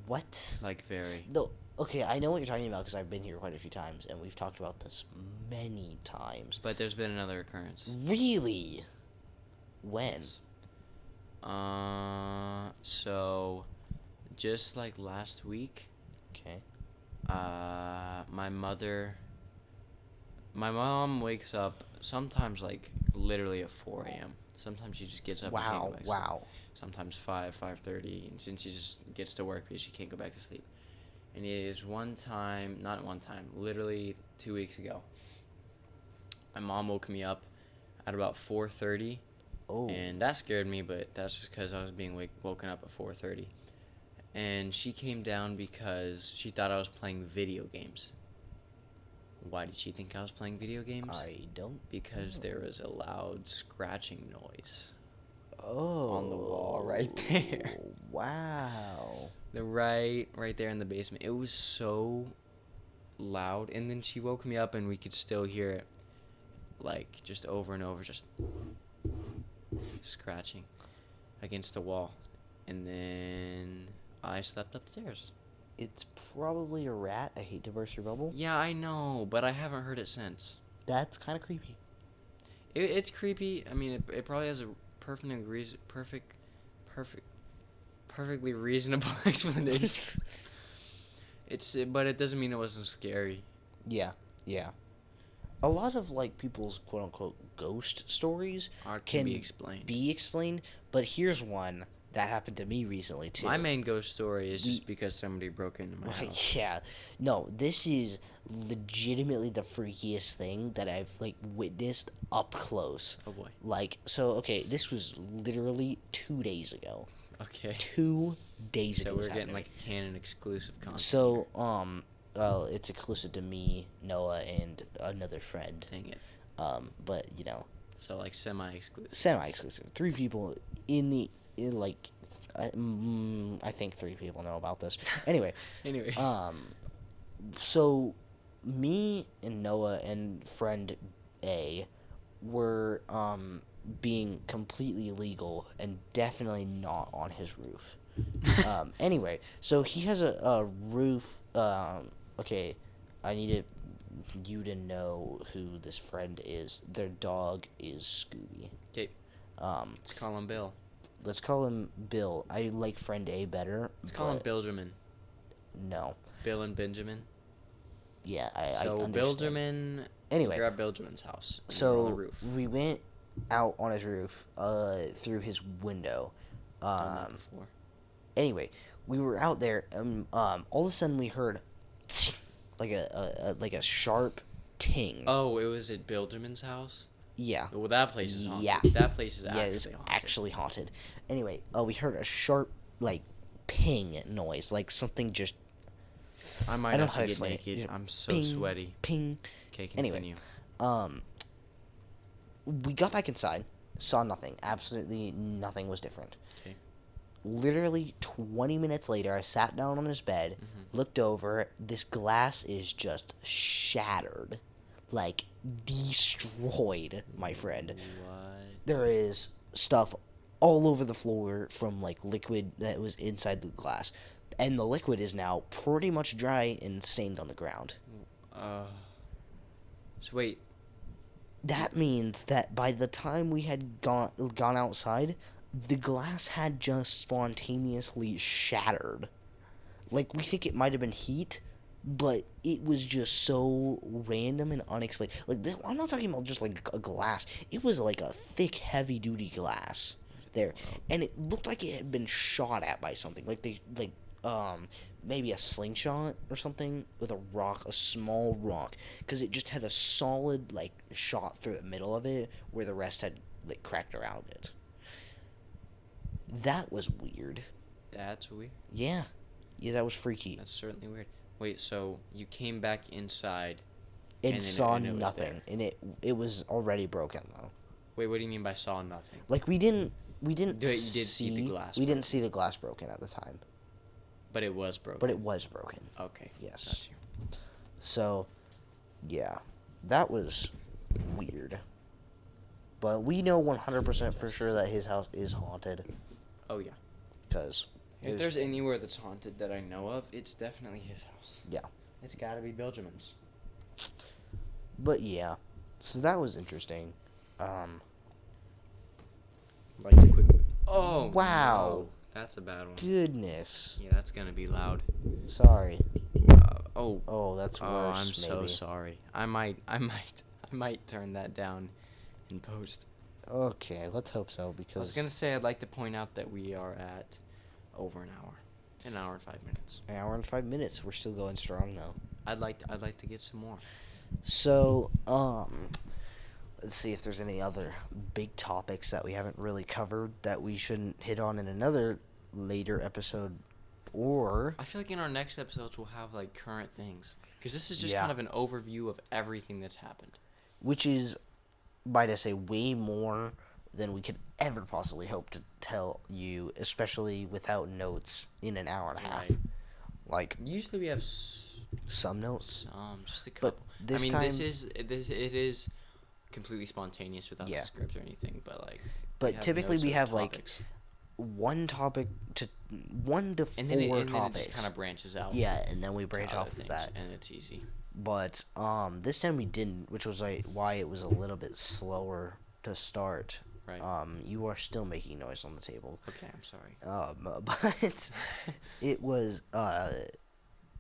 S2: What?
S1: Like very.
S2: No. Okay, I know what you're talking about because I've been here quite a few times and we've talked about this many times.
S1: But there's been another occurrence.
S2: Really? When?
S1: So just like last week,
S2: Okay.
S1: my mom wakes up sometimes like literally at 4 a.m. Sometimes she just gets up and can't go
S2: Wow.
S1: back to sleep.
S2: Wow.
S1: Sometimes 5:30, and since she just gets to work because she can't go back to sleep. And it is not one time, literally 2 weeks ago. My mom woke me up at about 4:30,
S2: Oh.
S1: and that scared me, but that's just because I was being woken up at 4:30. And she came down because she thought I was playing video games. Why did she think I was playing video games?
S2: I don't.
S1: Because there was a loud scratching noise.
S2: Oh.
S1: On the wall right there.
S2: Wow.
S1: Right there in the basement. It was so loud, and then she woke me up, and we could still hear it, like just over and over, just scratching against the wall. And then I slept upstairs.
S2: It's probably a rat. I hate to burst your bubble.
S1: Yeah, I know, but I haven't heard it since.
S2: That's kind of creepy.
S1: It's creepy. I mean, it probably has a perfectly reasonable explanation. But it doesn't mean it wasn't scary.
S2: Yeah. Yeah. A lot of like people's quote unquote ghost stories
S1: Can be explained.
S2: be explained, but here's one that happened to me recently too.
S1: My main ghost story is
S2: The-
S1: just because somebody broke into my house.
S2: Yeah. No, this is legitimately the freakiest thing that I've like witnessed up close.
S1: Oh boy.
S2: Like, so okay, this was literally 2 days ago.
S1: Okay.
S2: 2 days
S1: So
S2: ago.
S1: we're
S2: this
S1: getting
S2: happened.
S1: like a canon exclusive content.
S2: So, well, it's exclusive to me, Noah, and another friend.
S1: Dang it.
S2: But you know,
S1: So like semi-exclusive.
S2: semi-exclusive. 3 people I think 3 people know about this. Anyway,
S1: Anyways.
S2: so me and Noah and friend A were being completely illegal and definitely not on his roof. Anyway, so he has a roof. Okay, I need you to know who this friend is. Their dog is Scooby.
S1: Okay. Let's call him Bill.
S2: Let's call him Bill. I like friend A better.
S1: Let's call him
S2: but
S1: Benjamin.
S2: No.
S1: Bill and Benjamin.
S2: Yeah, I
S1: So
S2: understand.
S1: Benjamin.
S2: Anyway,
S1: We're at Benjamin's house. And we're on
S2: so
S1: the roof.
S2: we went out on his roof, through his window.
S1: Done that before.
S2: Anyway, we were out there, and all of a sudden we heard like a sharp ting.
S1: Oh, it was at Benjamin's house.
S2: Yeah.
S1: Well, that place is haunted.
S2: Yeah.
S1: That place is
S2: Yeah,
S1: actually
S2: it's
S1: haunted.
S2: actually haunted. Anyway, we heard a sharp like ping noise, like something just
S1: I might
S2: I don't know
S1: have
S2: how
S1: to
S2: to
S1: get
S2: explain it.
S1: naked.
S2: Just
S1: I'm so
S2: ping,
S1: sweaty.
S2: ping.
S1: Okay,
S2: Anyway.
S1: continue.
S2: We got back inside, saw nothing. Absolutely nothing was different.
S1: Okay.
S2: Literally 20 minutes later, I sat down on his bed, looked over. This glass is just shattered, like destroyed, my friend.
S1: What?
S2: There is stuff all over the floor from like liquid that was inside the glass, and the liquid is now pretty much dry and stained on the ground.
S1: So wait.
S2: That means that by the time we had gone outside, the glass had just spontaneously shattered. Like, we think it might have been heat, but it was just so random and unexplained. Like, I'm not talking about just like a glass. It was like a thick, heavy-duty glass.
S1: Wait
S2: there,
S1: Wow.
S2: and it looked like it had been shot at by something, maybe a slingshot or something with a rock, a small rock, because it just had a solid like shot through the middle of it where the rest had like cracked around it. That was weird.
S1: That's weird.
S2: Yeah, yeah, that was freaky.
S1: That's certainly weird. Wait, so you came back inside
S2: And
S1: and
S2: saw
S1: and it was
S2: nothing,
S1: there.
S2: and it was already broken though.
S1: Wait, what do you mean by saw nothing?
S2: Like we didn't
S1: You did see the glass
S2: we didn't
S1: broken.
S2: see the glass broken at the time,
S1: But it was broken.
S2: but it was broken.
S1: Okay.
S2: Yes.
S1: Got you.
S2: So, yeah, that was weird. But we know 100% for sure that his house is haunted
S1: Oh yeah.
S2: because
S1: If there's anywhere that's haunted that I know of, it's definitely his house.
S2: yeah.
S1: It's got to be Benjamin's.
S2: But yeah, so that was interesting.
S1: Like a quick. Oh.
S2: Wow.
S1: No. That's a bad one.
S2: Goodness.
S1: Yeah, that's gonna be loud.
S2: Sorry.
S1: Oh.
S2: Oh, that's
S1: Oh,
S2: worse.
S1: I'm so
S2: maybe.
S1: sorry. I might turn that down in post.
S2: Okay, let's hope so
S1: I was
S2: because
S1: gonna say I'd like to point out that we are at over an hour and 5 minutes.
S2: an hour and 5 minutes. We're still going strong though.
S1: I'd like to get some more.
S2: So, let's see if there's any other big topics that we haven't really covered that we shouldn't hit on in another later episode, or
S1: I feel like in our next episodes we'll have like current things because this is just
S2: Yeah.
S1: kind of an overview of everything that's happened.
S2: which is, might I say, way more than we could ever possibly hope to tell you, especially without notes in an hour and a half.
S1: Right.
S2: Like
S1: Usually we have
S2: some notes,
S1: just a
S2: but
S1: couple.
S2: this
S1: I mean,
S2: time,
S1: it is completely spontaneous without
S2: Yeah.
S1: a script or anything, but like.
S2: but typically we have like
S1: topics.
S2: one to
S1: and
S2: four
S1: then it
S2: topics.
S1: just kind of branches out.
S2: Yeah, and then we
S1: to
S2: branch
S1: other
S2: off of
S1: things,
S2: that.
S1: and it's easy.
S2: But this time we didn't, which was like why it was a little bit slower to start.
S1: Right.
S2: You are still making noise on the table.
S1: Okay, I'm sorry.
S2: But it was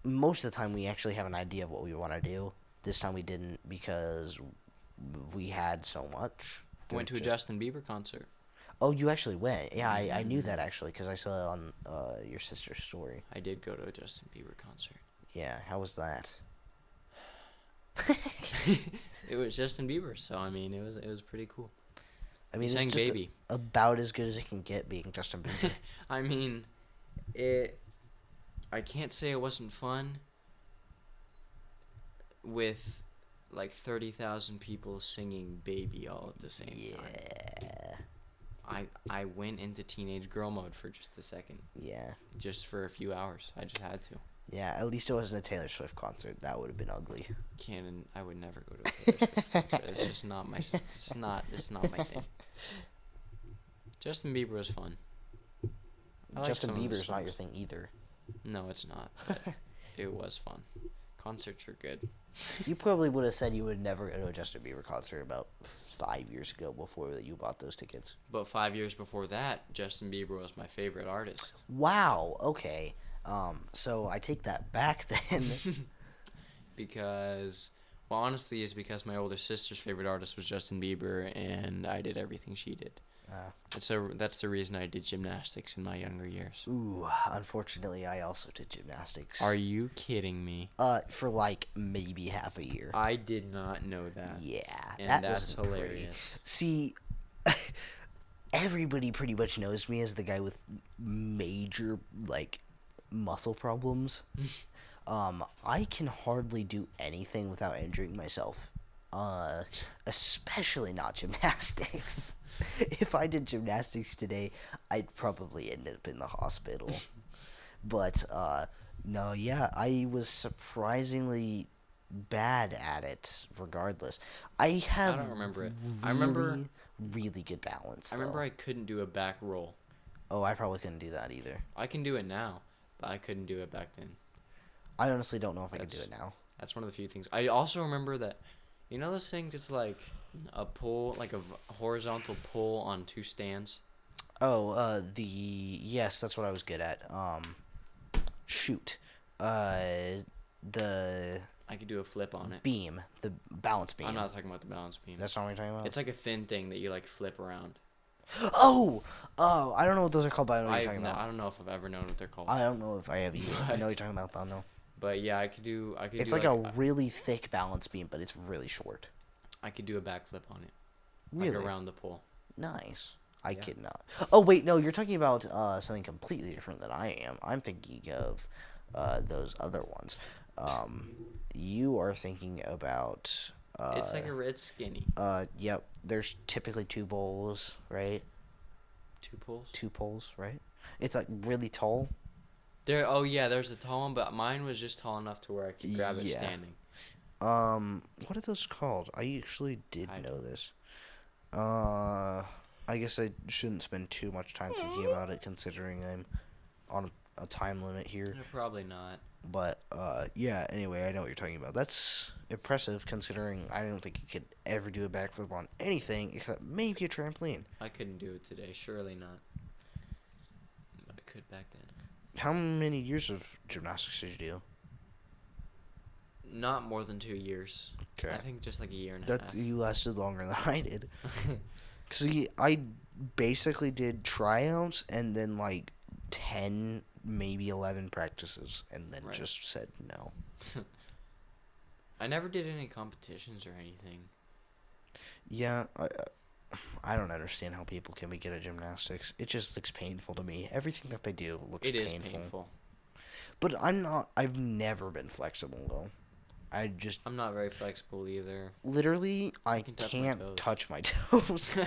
S2: most of the time we actually have an idea of what we want to do. This time we didn't because we had so much.
S1: Went to a Justin Bieber concert.
S2: Oh, you actually went? Yeah, I knew that actually because I saw it on your sister's story.
S1: I did go to a Justin Bieber concert.
S2: Yeah, how was that?
S1: It was Justin Bieber, so I mean, it was pretty cool.
S2: I mean,
S1: He sang
S2: it's just
S1: Baby.
S2: about as good as it can get being Justin Bieber.
S1: I mean, I can't say it wasn't fun with like 30,000 people singing Baby all at the same time.
S2: Yeah.
S1: I went into teenage girl mode for just a second,
S2: Yeah.
S1: just for a few hours. I just had to.
S2: Yeah, at least it wasn't a Taylor Swift concert. That would have been ugly.
S1: I would never go to a Taylor Swift concert. It's just not my. It's not my thing. Justin Bieber was fun. I like
S2: Justin
S1: some of his
S2: Bieber's not your
S1: songs.
S2: thing either.
S1: No, it's not. But it was fun. Concerts are good.
S2: You probably would have said you would never go to a Justin Bieber concert about 5 years ago before you bought those tickets.
S1: But 5 years before that, Justin Bieber was my favorite artist.
S2: Wow. Okay. So I take that back then.
S1: Because, well, honestly, it's because my older sister's favorite artist was Justin Bieber, and I did everything she did. That's the reason I did gymnastics in my younger years.
S2: Ooh, unfortunately, I also did gymnastics.
S1: Are you kidding me?
S2: For like maybe half a year.
S1: I did not know that.
S2: Yeah,
S1: And
S2: that
S1: that's
S2: was
S1: hilarious.
S2: See, everybody pretty much knows me as the guy with major like muscle problems. I can hardly do anything without injuring myself. Especially not gymnastics. If I did gymnastics today, I'd probably end up in the hospital. But no, yeah, I was surprisingly bad at it regardless. I don't
S1: remember it.
S2: Really,
S1: I remember-
S2: really good balance.
S1: I remember
S2: though.
S1: I couldn't do a back roll.
S2: Oh, I probably couldn't do that either.
S1: I can do it now, but I couldn't do it back then.
S2: I honestly don't know if I could do
S1: That's-
S2: it now.
S1: That's one of the few things. I also remember that, you know those things, it's like a pull, like a horizontal pull on two stands?
S2: Oh, yes, that's what I was good at. Shoot. The
S1: I could do a flip on it.
S2: beam, the balance beam.
S1: I'm not talking about the balance beam.
S2: That's not what you're talking about?
S1: It's like a thin thing that you like flip around.
S2: Oh, I don't know what those are called, but I know what you're talking
S1: I
S2: about.
S1: don't know if I've ever known what they're called.
S2: I don't know if I have either. I know what
S1: But
S2: you're talking about, though. No.
S1: but yeah, I could do
S2: It's like a really thick balance beam, but it's really short.
S1: I could do a backflip on it,
S2: Really?
S1: like around the pole.
S2: Nice. I
S1: Yeah.
S2: kid not. Oh wait, no, you're talking about something completely different than I am. I'm thinking of those other ones. You are thinking about.
S1: It's like it's skinny.
S2: Yep. There's typically two bowls, right?
S1: Two poles.
S2: Two poles, right? It's like really tall.
S1: Oh yeah, there's a tall one, but mine was just tall enough to where I could grab it
S2: Yeah.
S1: standing.
S2: What are those called? I actually did
S1: I
S2: know
S1: don't-
S2: this. I guess I shouldn't spend too much time thinking about it, considering I'm on a time limit here.
S1: Probably not.
S2: But yeah. Anyway, I know what you're talking about. That's impressive, considering I don't think you could ever do a backflip on anything except maybe a trampoline.
S1: I couldn't do it today. Surely not. But I could back then.
S2: How many years of gymnastics did you do?
S1: Not more than 2 years.
S2: Okay.
S1: I think just like a year and a
S2: That
S1: half.
S2: you lasted longer than I did. See, I basically did tryouts and then like 10, maybe 11 practices, and then
S1: Right.
S2: just said no.
S1: I never did any competitions or anything.
S2: Yeah, I don't understand how people can be good at gymnastics. It just looks painful to me. Everything that they do looks
S1: It is
S2: painful.
S1: painful.
S2: But I've never been flexible, though. I just,
S1: I'm not very flexible either.
S2: literally, I
S1: can touch my
S2: can't
S1: toes.
S2: touch my toes.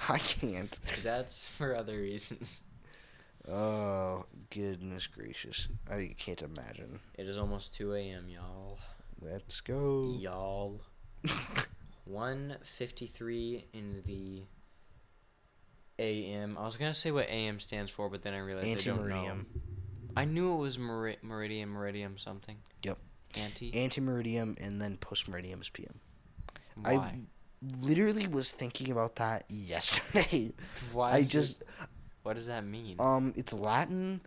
S2: I can't.
S1: That's for other reasons.
S2: Oh, goodness gracious. I can't imagine.
S1: It is almost 2 a.m., y'all.
S2: Let's go.
S1: Y'all. 1:53 in the a.m. I was going to say what a.m. stands for, but then I realized I don't know.
S2: Anti-meridium.
S1: I knew it was meridian something.
S2: Yep.
S1: Anti?
S2: Anti-meridium, and then post-meridium is PM.
S1: Why?
S2: I literally was thinking about that yesterday.
S1: Why
S2: I
S1: is
S2: just,
S1: what does that mean?
S2: it's Latin.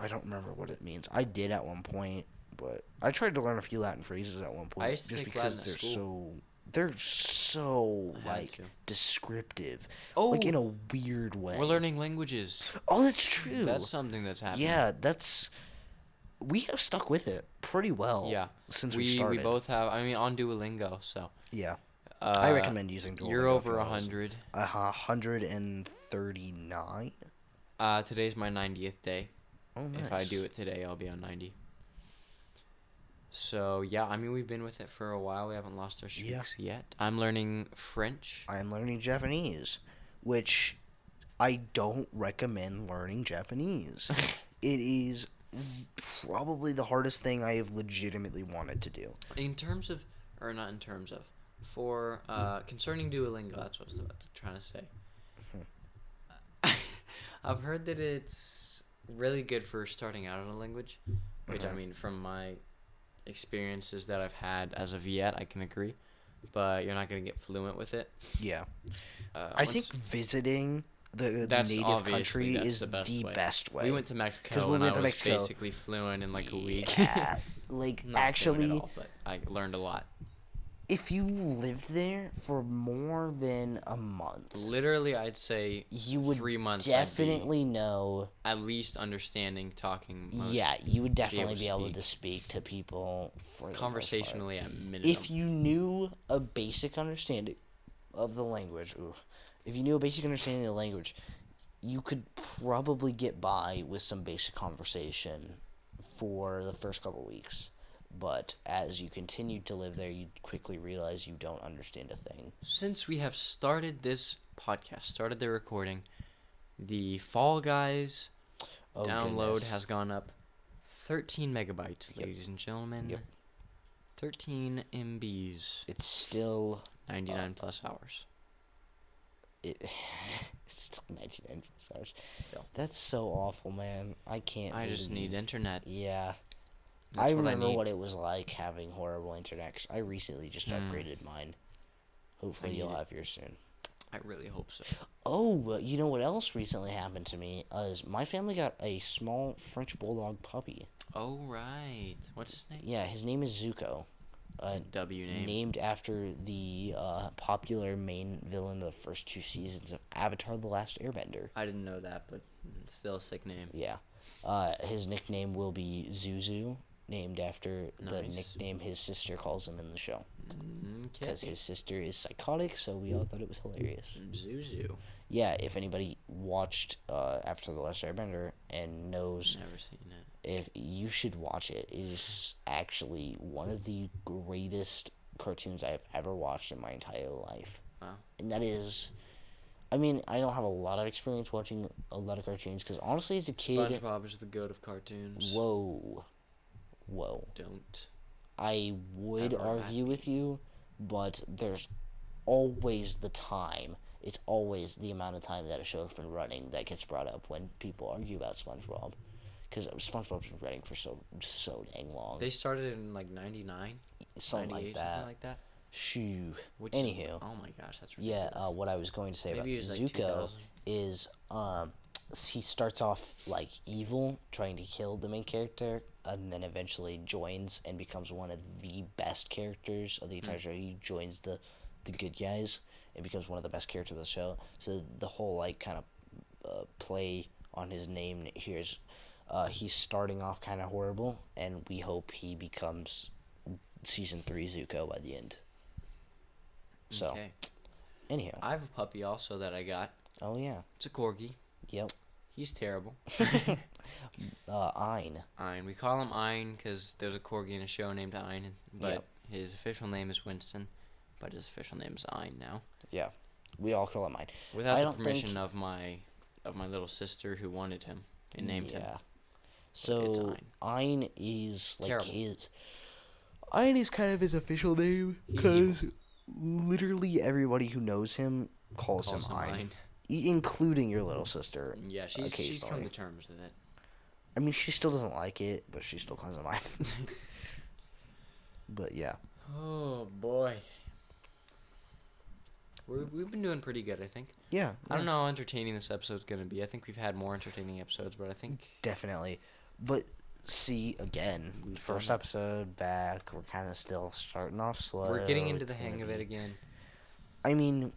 S2: I don't remember what it means. I did at one point, but I tried to learn a few Latin phrases at one point.
S1: I used to
S2: just
S1: take
S2: because
S1: Latin at
S2: they're
S1: school.
S2: they're so
S1: I had
S2: like
S1: to.
S2: descriptive,
S1: Oh,
S2: like in a weird way.
S1: we're learning languages.
S2: Oh, that's true.
S1: That's something that's happening.
S2: Yeah, we have stuck with it pretty well.
S1: Yeah.
S2: Since we
S1: We
S2: started.
S1: both have. I mean, on Duolingo. So.
S2: Yeah.
S1: I
S2: I recommend using Duolingo.
S1: You're over
S2: 100.
S1: 100.
S2: 139.
S1: Today's my 90th day.
S2: Oh, nice.
S1: If I do it today, I'll be on 90. So yeah, I mean we've been with it for a while. We haven't lost our streaks yet. I'm learning French.
S2: I am learning Japanese, which I don't recommend learning Japanese. It is probably the hardest thing I have legitimately wanted to do.
S1: In terms of, or not in terms of, for concerning Duolingo, that's what I was trying to say. I've heard that it's really good for starting out in a language, which I mean from my experiences that I've had as of yet, I can agree. But you're not gonna get fluent with it.
S2: Yeah. I think visiting the
S1: That's
S2: native
S1: obviously-
S2: country
S1: that's
S2: is
S1: the
S2: the
S1: best way.
S2: way.
S1: we went to
S2: 'Cause
S1: Mexico
S2: we
S1: and
S2: went
S1: I
S2: to
S1: was
S2: Mexico.
S1: basically fluent in like a week.
S2: Yeah. Like,
S1: Not fluent
S2: actually,
S1: at all, but I learned a lot.
S2: if you lived there for more than a month,
S1: Literally, I'd say
S2: you would
S1: 3 months.
S2: definitely know.
S1: at least understanding, talking. Most
S2: Yeah, you would
S1: able
S2: definitely
S1: to
S2: be able
S1: speak.
S2: to speak to people for the most part.
S1: conversationally at minimum.
S2: If you knew a basic understanding of the language, if you knew a basic understanding of the language, you could probably get by with some basic conversation for the first couple weeks. But as you continue to live there, you quickly realize you don't understand a thing.
S1: Since we have started this podcast, started the recording, the Fall Guys
S2: Oh,
S1: download
S2: goodness.
S1: has gone up 13 megabytes,
S2: Yep.
S1: ladies and gentlemen.
S2: Yep.
S1: 13 MBs,
S2: It's still
S1: 99 plus hours.
S2: it's still 99 hours.
S1: Still.
S2: That's so awful, man. I can't.
S1: I just need
S2: believe-
S1: internet.
S2: Yeah.
S1: That's
S2: I
S1: what
S2: remember
S1: need.
S2: what it was like having horrible internet. 'Cause I recently just upgraded mine. Hopefully,
S1: I
S2: you'll
S1: need it.
S2: have yours soon.
S1: I really hope so.
S2: Oh, you know what else recently happened to me? Is my family got a small French bulldog puppy.
S1: Oh, right. What's his name?
S2: Yeah, his name is Zuko.
S1: It's a W name.
S2: Named after the popular main villain of the first 2 seasons of Avatar: The Last Airbender.
S1: I didn't know that, but still a sick name.
S2: Yeah. His nickname will be Zuzu, named after the
S1: Nice.
S2: nickname his sister calls him in the show.
S1: Okay.
S2: Because his sister is psychotic, so we all thought it was hilarious.
S1: Zuzu.
S2: Yeah, if anybody watched Avatar: The Last Airbender and knows,
S1: Never seen it.
S2: if you should watch it, it is actually one of the greatest cartoons I've ever watched in my entire life.
S1: Wow.
S2: And that is, I mean, I don't have a lot of experience watching a lot of cartoons because honestly, as a kid,
S1: SpongeBob is the goat of cartoons.
S2: whoa,
S1: Don't.
S2: I would
S1: Ever
S2: argue with you, but there's always the time. It's always the amount of time that a show's been running that gets brought up when people argue about SpongeBob. Because SpongeBob's been running for so dang long.
S1: They started in like 99,
S2: Something
S1: 98,
S2: like that.
S1: something like that.
S2: Shoo.
S1: Which
S2: Anywho.
S1: oh my gosh, that's
S2: Yeah,
S1: ridiculous.
S2: what I was going to say
S1: Maybe it
S2: about
S1: was like
S2: Zuko
S1: 2000.
S2: is he starts off like evil, trying to kill the main character, and then eventually joins and becomes one of the best characters of the entire show. He joins the good guys and becomes one of the best characters of the show. So the whole like kind of play on his name here is he's starting off kind of horrible, and we hope he becomes season 3 Zuko by the end. So,
S1: Okay.
S2: anyhow.
S1: I have a puppy also that I got.
S2: Oh, yeah.
S1: It's a corgi.
S2: Yep.
S1: He's terrible.
S2: Ein.
S1: Ein. We call him Ein because there's a corgi in a show named Ein, but
S2: Yep.
S1: his official name is Winston, but his official name is Ein now.
S2: Yeah. We all call him Ein.
S1: Without
S2: I
S1: the
S2: don't
S1: permission
S2: think-
S1: of my little sister who wanted him and named him.
S2: Yeah.
S1: It's
S2: So,
S1: Ein.
S2: Ein is like
S1: Terrible.
S2: his. Ein is kind of his official name
S1: He's
S2: because literally everybody who knows him calls
S1: Calls
S2: him
S1: him
S2: Ein.
S1: Ein.
S2: Including your little sister.
S1: Yeah, she's come
S2: Occasionally.
S1: to terms with it.
S2: I mean, she still doesn't like it, but she still calls him Ein. But yeah.
S1: Oh boy. We've been doing pretty good, I think.
S2: Yeah.
S1: I don't know how entertaining this episode's gonna be. I think we've had more entertaining episodes, but I think
S2: Definitely. But see, again,
S1: We've
S2: first
S1: done it.
S2: episode back. We're kind of still starting off slow.
S1: we're getting into
S2: It's
S1: the hang
S2: gonna
S1: of it
S2: be-
S1: again.
S2: I mean,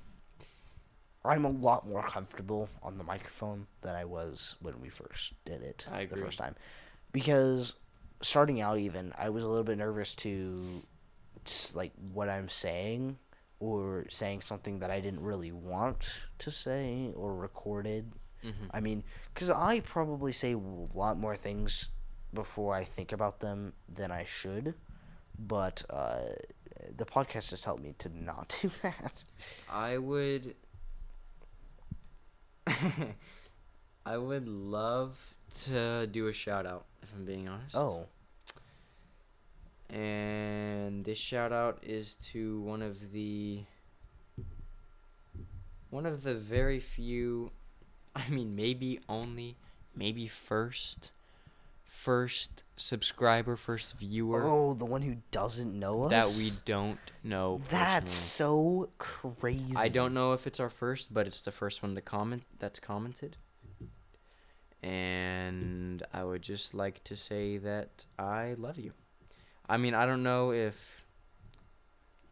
S2: I'm a lot more comfortable on the microphone than I was when we first did it
S1: I
S2: the
S1: agree.
S2: first time. Because starting out even, I was a little bit nervous to like what I'm saying or saying something that I didn't really want to say or recorded.
S1: Mm-hmm.
S2: I mean, because I probably say a lot more things before I think about them than I should. But the podcast just helped me to not do that.
S1: I would I would love to do a shout out if I'm being honest.
S2: Oh,
S1: And this shout out is to one of the very few, I mean maybe only, maybe first subscriber, first viewer
S2: oh, the one who doesn't know us?
S1: that we don't know
S2: That's
S1: personally.
S2: so crazy.
S1: I don't know if it's our first, but it's the first one to comment that's commented. And I would just like to say that I love you. I mean, I don't know if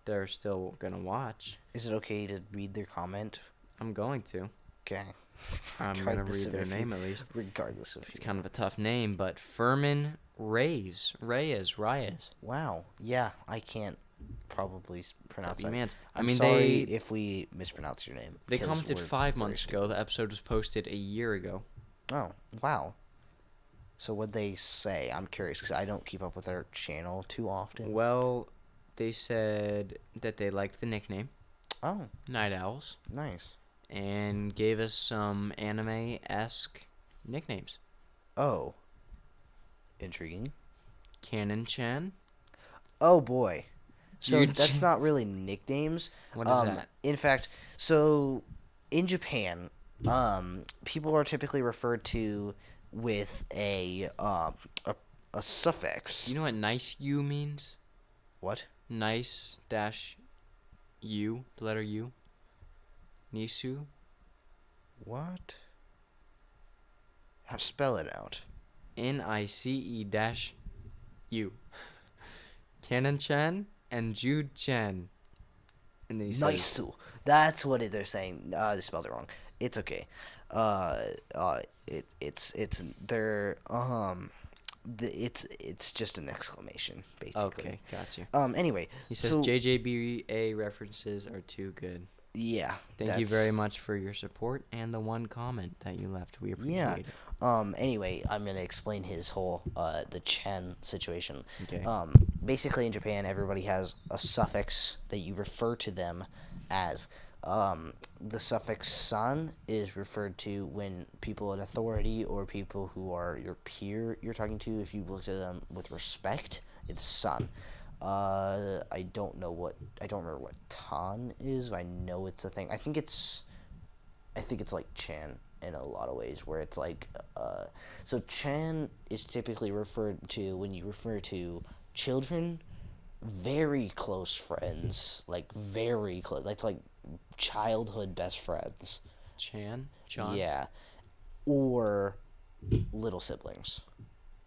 S1: they're still gonna watch.
S2: Is it okay to read their comment?
S1: I'm going to.
S2: Okay.
S1: I'm gonna
S2: Regardless
S1: read
S2: of
S1: their
S2: if you-
S1: name at least.
S2: Regardless of
S1: It's
S2: you.
S1: kind of a tough name, but Furman Reyes.
S2: Wow. Yeah, I can't probably pronounce
S1: W
S2: that.
S1: Mans. I
S2: I'm
S1: mean,
S2: sorry if we mispronounce your name.
S1: they
S2: because
S1: commented
S2: we're
S1: 5
S2: very
S1: months
S2: stupid.
S1: ago. The episode was posted a year ago.
S2: Oh, wow. So what'd they say? I'm curious because I don't keep up with their channel too often.
S1: Well, they said that they liked the nickname
S2: Oh,
S1: Night Owls
S2: nice.
S1: and gave us some anime-esque nicknames.
S2: Oh. Intriguing.
S1: Canon Chan.
S2: Oh boy. So
S1: You
S2: that's
S1: t-
S2: not really nicknames.
S1: What is that?
S2: In fact, so in Japan, people are typically referred to with a suffix.
S1: You know what nice U means?
S2: What?
S1: Nice dash U, the letter U. Nisu.
S2: What? Spell it out.
S1: Nice dash U. Canon Chan and Jude Chen. And then he
S2: Nice.
S1: says,
S2: That's what they're saying. They spelled it wrong. It's okay. It's they're it's just an exclamation basically.
S1: okay, got you.
S2: Anyway,
S1: He says
S2: so
S1: JJBA references are too good.
S2: yeah.
S1: Thank you very much for your support and the one comment that you left. We appreciate
S2: Yeah.
S1: it.
S2: Anyway, I'm gonna explain his whole the Chen situation.
S1: Okay.
S2: Basically in Japan, everybody has a suffix that you refer to them as. The suffix san is referred to when people in authority or people who are your peer you're talking to, if you look at them with respect, it's san. I don't remember what tan is. I know it's a thing. I think it's like Chan in a lot of ways, where it's like, so Chan is typically referred to when you refer to children, very close friends, like very close, like childhood best friends.
S1: Chan? John?
S2: Yeah. Or little siblings.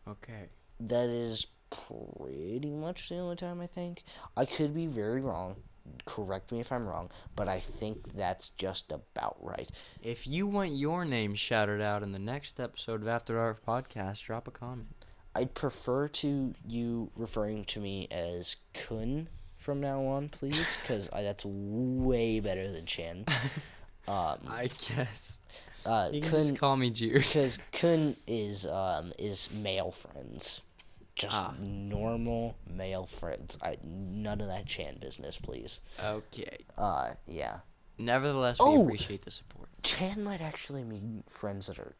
S1: Okay.
S2: That is pretty much the only time I think. I could be very wrong. Correct me if I'm wrong, but I think that's just about right.
S1: If you want your name shouted out in the next episode of After Dark Podcast, drop a comment.
S2: I'd prefer to you referring to me as Kun from now on, please, because that's way better than Chan.
S1: I guess. You can
S2: Kun,
S1: just call me Jude.
S2: because Kun is male friends, just normal male friends. None of that Chan business, please.
S1: Okay.
S2: Yeah.
S1: Nevertheless, we appreciate the support.
S2: Chan might actually mean friends that are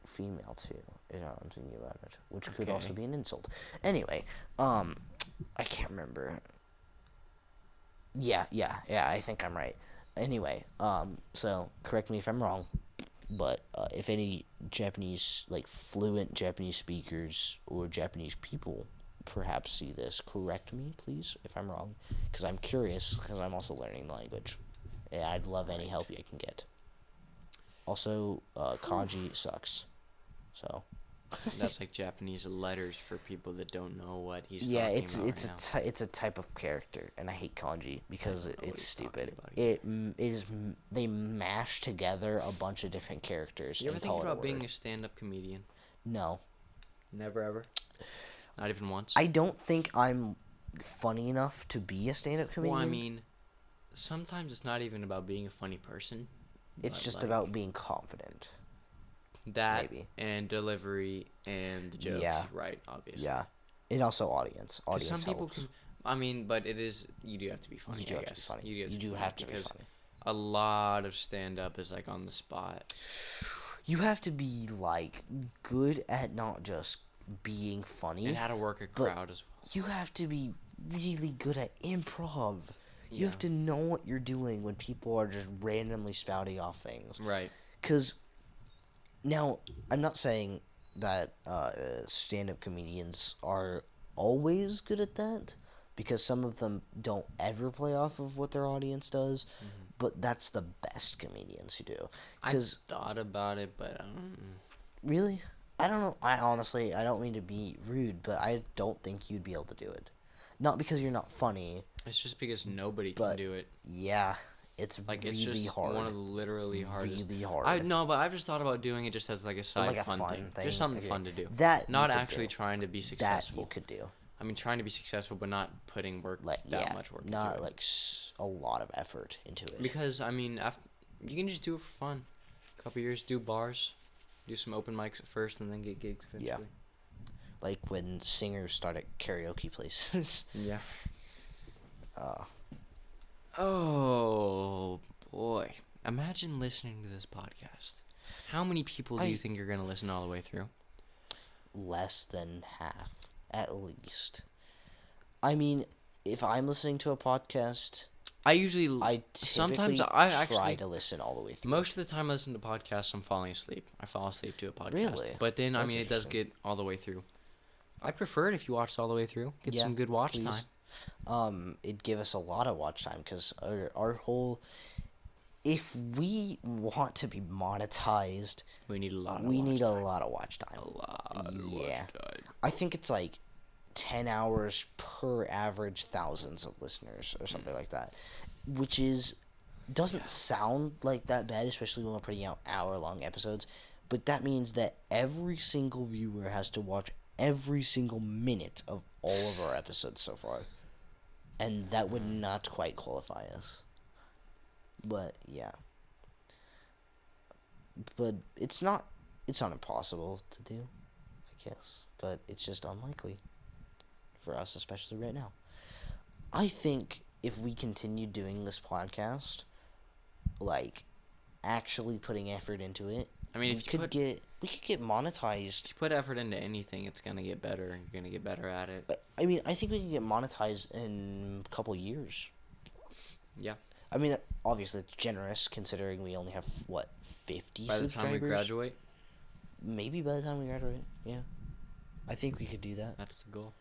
S2: female too. You know, I'm thinking about it, which could also be an insult. Anyway, I can't remember. Yeah, I think I'm right. Anyway, so correct me if I'm wrong, but if any Japanese, like fluent Japanese speakers or Japanese people perhaps see this, correct me, please, if I'm wrong, because I'm curious, because I'm also learning the language. And I'd love any help I can get. Also, kanji sucks. So.
S1: That's like Japanese letters for people that don't know what he's
S2: Yeah,
S1: talking
S2: it's
S1: about
S2: it's
S1: right now.
S2: it's a type of character, and I hate kanji because
S1: I don't know what
S2: it's
S1: he's talking
S2: stupid.
S1: about
S2: They mash together a bunch of different characters.
S1: You ever
S2: and
S1: think
S2: call it
S1: about
S2: word.
S1: being a stand-up comedian?
S2: No,
S1: Never ever. Not even once.
S2: I don't think I'm funny enough to be a stand-up comedian.
S1: Well, I mean, sometimes it's not even about being a funny person.
S2: it's
S1: but,
S2: just
S1: like,
S2: about being confident.
S1: that
S2: maybe.
S1: and delivery and the jokes.
S2: Yeah.
S1: Right, obviously.
S2: Yeah, and also audience.
S1: Because
S2: Audience
S1: some people
S2: helps.
S1: can. I mean, but it is. You do have to be funny.
S2: You do
S1: I
S2: have to be
S1: guess.
S2: funny.
S1: You
S2: You do have to be
S1: because
S2: funny.
S1: a lot of stand-up is like on the spot.
S2: You have to be like good at not just being funny.
S1: And how to work a
S2: but
S1: crowd as well.
S2: you have to be really good at improv. You
S1: Yeah.
S2: have to know what you're doing when people are just randomly spouting off things.
S1: Right.
S2: Because, now, I'm not saying that stand-up comedians are always good at that, because some of them don't ever play off of what their audience does, but that's the best comedians who do.
S1: I
S2: Because,
S1: thought about it, but I don't.
S2: really? I don't know. I honestly, I don't mean to be rude, but I don't think you'd be able to do it. Not because you're not funny.
S1: It's just because nobody can
S2: But
S1: do it.
S2: Yeah, it's
S1: Like
S2: really
S1: it's just
S2: hard.
S1: one of the literally hardest.
S2: Really hard.
S1: I know, but I've just thought about doing it just as like a side
S2: like a
S1: fun,
S2: fun
S1: thing.
S2: thing.
S1: Just something
S2: Okay.
S1: fun to do.
S2: That you
S1: not
S2: could
S1: actually
S2: do.
S1: trying to be
S2: That
S1: successful.
S2: you could do.
S1: I mean, trying to be successful, but not putting that much work
S2: not
S1: into it.
S2: like a lot of effort into it.
S1: Because I mean, you can just do it for fun. A couple years, do bars, do some open mics at first, and then get gigs eventually.
S2: Yeah. Like when singers start at karaoke places.
S1: Yeah.
S2: uh,
S1: Oh boy! Imagine listening to this podcast. How many people do you think you're gonna listen all the way through?
S2: less than half, at least. I mean, if I'm listening to a podcast,
S1: I usually
S2: I
S1: sometimes
S2: typically
S1: I
S2: try
S1: actually
S2: to listen all the way through.
S1: most of the time I listen to podcasts I'm falling asleep. I fall asleep to a podcast.
S2: Really?
S1: But then I
S2: That's
S1: mean it does
S2: interesting.
S1: get all the way through. I prefer it if you watch it all the way through. Get
S2: Yeah,
S1: some good watch
S2: please.
S1: time.
S2: It'd give us a lot of watch time, because our whole, if we want to be monetized,
S1: We need a lot of
S2: we
S1: watch
S2: need
S1: time.
S2: a lot of watch time.
S1: A lot of
S2: Yeah.
S1: watch time.
S2: I think it's like 10 hours per average thousands of listeners or something like that, which doesn't sound like that bad, especially when we're putting out hour-long episodes, but that means that every single viewer has to watch every single minute of all of our episodes so far, and that would not quite qualify us. But yeah, but it's not impossible to do, I guess, but it's just unlikely for us, especially right now. I think if we continue doing this podcast, like actually putting effort into it,
S1: I mean,
S2: we could get monetized.
S1: If you put effort into anything, it's gonna get better. You're gonna get better at it.
S2: I mean, I think we can get monetized in a couple years.
S1: Yeah.
S2: I mean, obviously it's generous considering we only have 50
S1: By the
S2: subscribers.
S1: time we graduate.
S2: Maybe by the time we graduate, yeah. I think we could do that.
S1: That's the goal.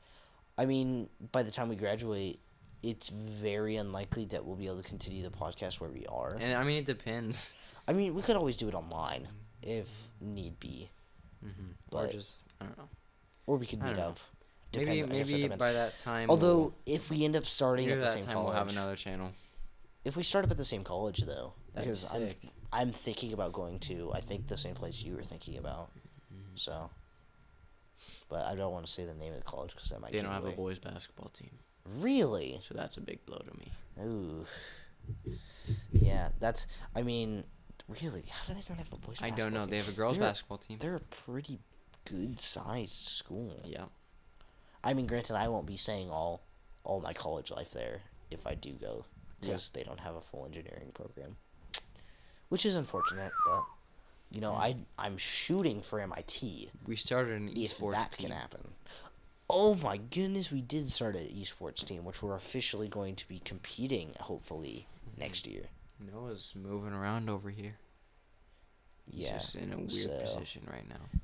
S2: I mean, by the time we graduate, it's very unlikely that we'll be able to continue the podcast where we are.
S1: And I mean, it depends.
S2: I mean, we could always do it online if need be.
S1: Mm-hmm.
S2: But,
S1: or just, I don't know.
S2: Or we could meet up.
S1: Maybe by that time.
S2: Although, if we end up starting at the same college,
S1: we'll have another channel.
S2: If we start up at the same college, though,
S1: That'd
S2: because
S1: be sick.
S2: I'm thinking about going to, I think, the same place you were thinking about.
S1: Mm-hmm.
S2: So, but I don't want to say the name of the college because that might.
S1: They don't have
S2: away.
S1: a boys basketball team.
S2: Really?
S1: So that's a big blow to me.
S2: Ooh. Yeah, that's. I mean, really, how do they not have a boys?
S1: I
S2: basketball
S1: don't know.
S2: team?
S1: They have a girls basketball team.
S2: They're a pretty good sized school.
S1: Yeah.
S2: I mean, granted, I won't be saying all my college life there if I do go, because they don't have a full engineering program, which is unfortunate. But you know, I'm shooting for MIT.
S1: We started an
S2: if
S1: esports
S2: that
S1: team.
S2: can happen. Oh my goodness, we did start an esports team, which we're officially going to be competing, hopefully, next year.
S1: Noah's moving around over here. He's just in a weird position right now.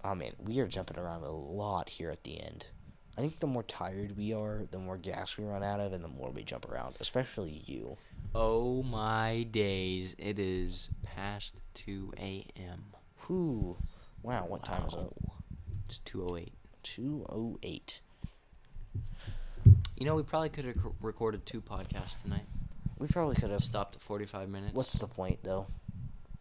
S2: Oh man, we are jumping around a lot here at the end. I think the more tired we are, the more gas we run out of, and the more we jump around, especially you.
S1: Oh my days, it is past 2 a.m.
S2: Whew. Wow, what time is it?
S1: It's 2:08.
S2: 2:08.
S1: You know, we probably could have recorded 2 podcasts tonight.
S2: We probably could have.
S1: Stopped at 45 minutes.
S2: What's the point, though?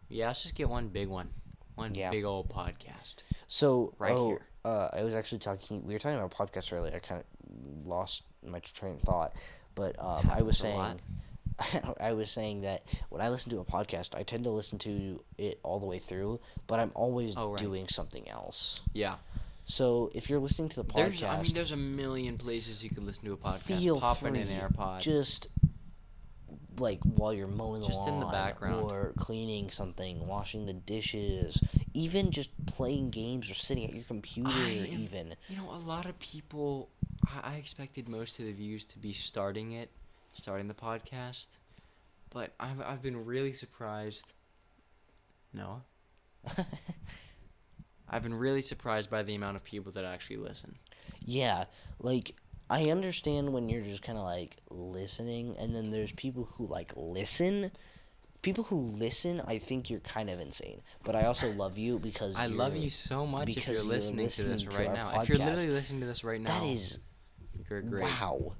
S1: Yeah, let's just get one big one. One big old podcast.
S2: So,
S1: here.
S2: I was actually we were talking about podcasts earlier. I kind of lost my train of thought. But I was saying, I was saying that when I listen to a podcast, I tend to listen to it all the way through, but I'm always doing something else.
S1: Yeah.
S2: So if you're listening to the podcast,
S1: there's a million places you could listen to a podcast.
S2: Feel
S1: Pop
S2: free,
S1: in an AirPod.
S2: just like while you're mowing the lawn,
S1: in the background,
S2: or cleaning something, washing the dishes, even just playing games or sitting at your computer. Even
S1: you know, a lot of people. I expected most of the views to be starting the podcast, but I've been really surprised. Noah. I've been really surprised by the amount of people that actually listen.
S2: Yeah, like, I understand when you're just kind of, like, listening, and then there's people who, like, listen. People who listen, I think you're kind of insane. But I also love you because
S1: I love you so much if you're listening to this right now. If you're literally listening to this right now,
S2: that is...
S1: You're great.
S2: Wow.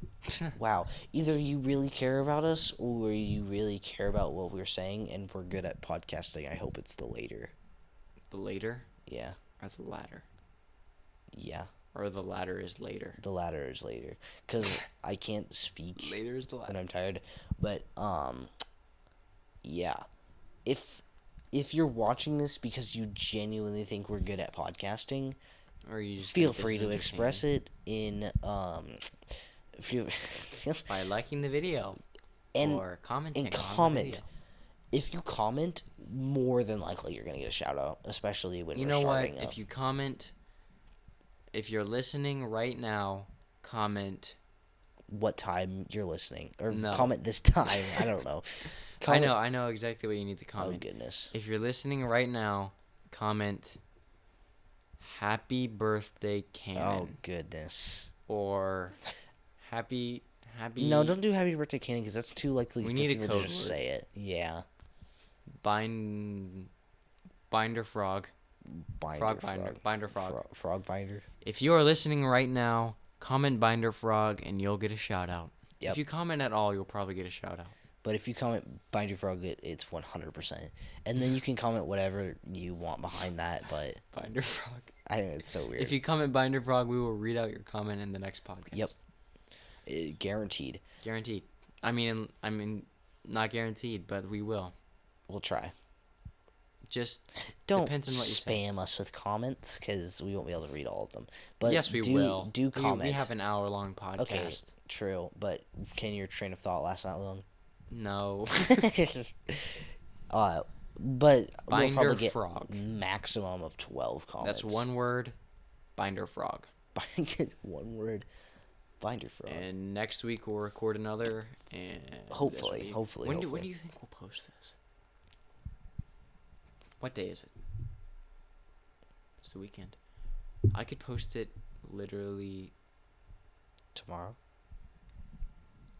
S2: Wow. Either you really care about us, or you really care about what we're saying, and we're good at podcasting. I hope it's the later.
S1: The later?
S2: Yeah.
S1: Or the latter?
S2: Yeah.
S1: Or the latter is later?
S2: The latter is later. Because I can't speak
S1: later is the latter.
S2: when I'm tired. But, yeah. If you're watching this because you genuinely think we're good at podcasting,
S1: or you just
S2: feel free to express it in,
S1: by liking the video. Or commenting
S2: and comment. On the video. If you comment, more than likely you're going to get a shout out, especially when we're starting up.
S1: If you comment, if you're listening right now, comment
S2: what time you're listening, or comment this time. I don't know.
S1: Comment. I know exactly what you need to comment.
S2: Oh goodness.
S1: If you're listening right now, comment happy birthday, Canon.
S2: Oh goodness.
S1: Or happy
S2: No, don't do happy birthday, Canon, because that's too likely
S1: we
S2: for
S1: need
S2: people
S1: a code
S2: to just
S1: word.
S2: say it. Yeah.
S1: Binder frog. Binder Frog.
S2: Frog binder.
S1: If you are listening right now, comment Binder Frog and you'll get a shout out.
S2: Yep.
S1: If you comment at all, you'll probably get a shout out.
S2: But if you comment Binder Frog, it's 100%. And then you can comment whatever you want behind that. But
S1: Binder Frog.
S2: I know it's so weird.
S1: If you comment Binder Frog, we will read out your comment in the next podcast.
S2: Yep. Guaranteed.
S1: Guaranteed. I mean, not guaranteed, but we will.
S2: We'll try.
S1: Just
S2: don't
S1: depends on what you
S2: spam
S1: say.
S2: us with comments because we won't be able to read all of them. But
S1: yes, we will.
S2: Do comment.
S1: We have an hour-long podcast.
S2: Okay, true. But can your train of thought last that long?
S1: No.
S2: But
S1: Binder
S2: we'll probably get
S1: Frog.
S2: maximum of 12 comments.
S1: That's one word. Binder Frog.
S2: One word. Binder Frog.
S1: And next week we'll record another. And
S2: hopefully.
S1: When do you think we'll post this? What day is it? It's the weekend. I could post it literally
S2: tomorrow.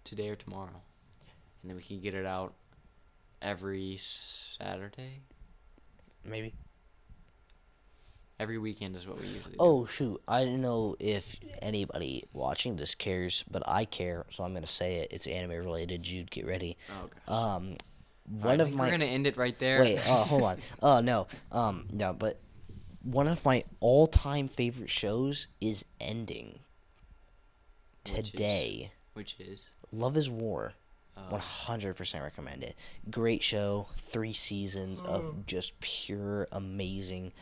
S1: Today or tomorrow. And then we can get it out every Saturday.
S2: Maybe.
S1: Every weekend is what we usually do.
S2: Oh, shoot. I don't know if anybody watching this cares, but I care, so I'm going to say it. It's anime related. Jude, get ready.
S1: Oh, gosh.
S2: We're
S1: going to end it right there.
S2: Wait, hold on. No, but one of my all-time favorite shows is ending today.
S1: Which is?
S2: Love is War. 100% recommend it. Great show. 3 seasons of just pure amazing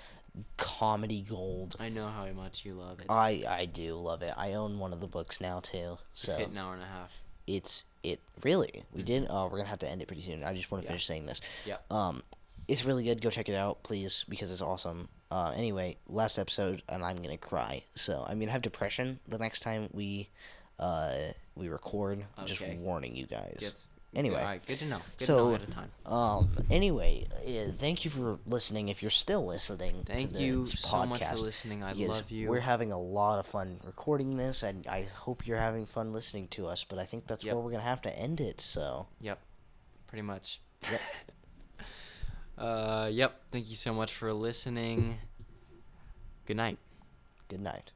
S2: comedy gold.
S1: I know how much you love it.
S2: I do love it. I own one of the books now too. So
S1: hit an hour and a half.
S2: It really. We did. We're gonna have to end it pretty soon. I just want to finish saying this.
S1: Yeah.
S2: It's really good. Go check it out, please, because it's awesome. Anyway, last episode, and I'm gonna cry. So I'm gonna have depression the next time we record. Okay. Just warning you guys. Anyway,
S1: all right, good to know. Good to know ahead of time.
S2: Anyway, thank you for listening. If you're still listening,
S1: thank you so much for listening. I love you.
S2: We're having a lot of fun recording this, and I hope you're having fun listening to us. But I think that's where we're gonna have to end it. So.
S1: Yep. Pretty much.
S2: Yep.
S1: Yep. Thank you so much for listening. Good night.
S2: Good night.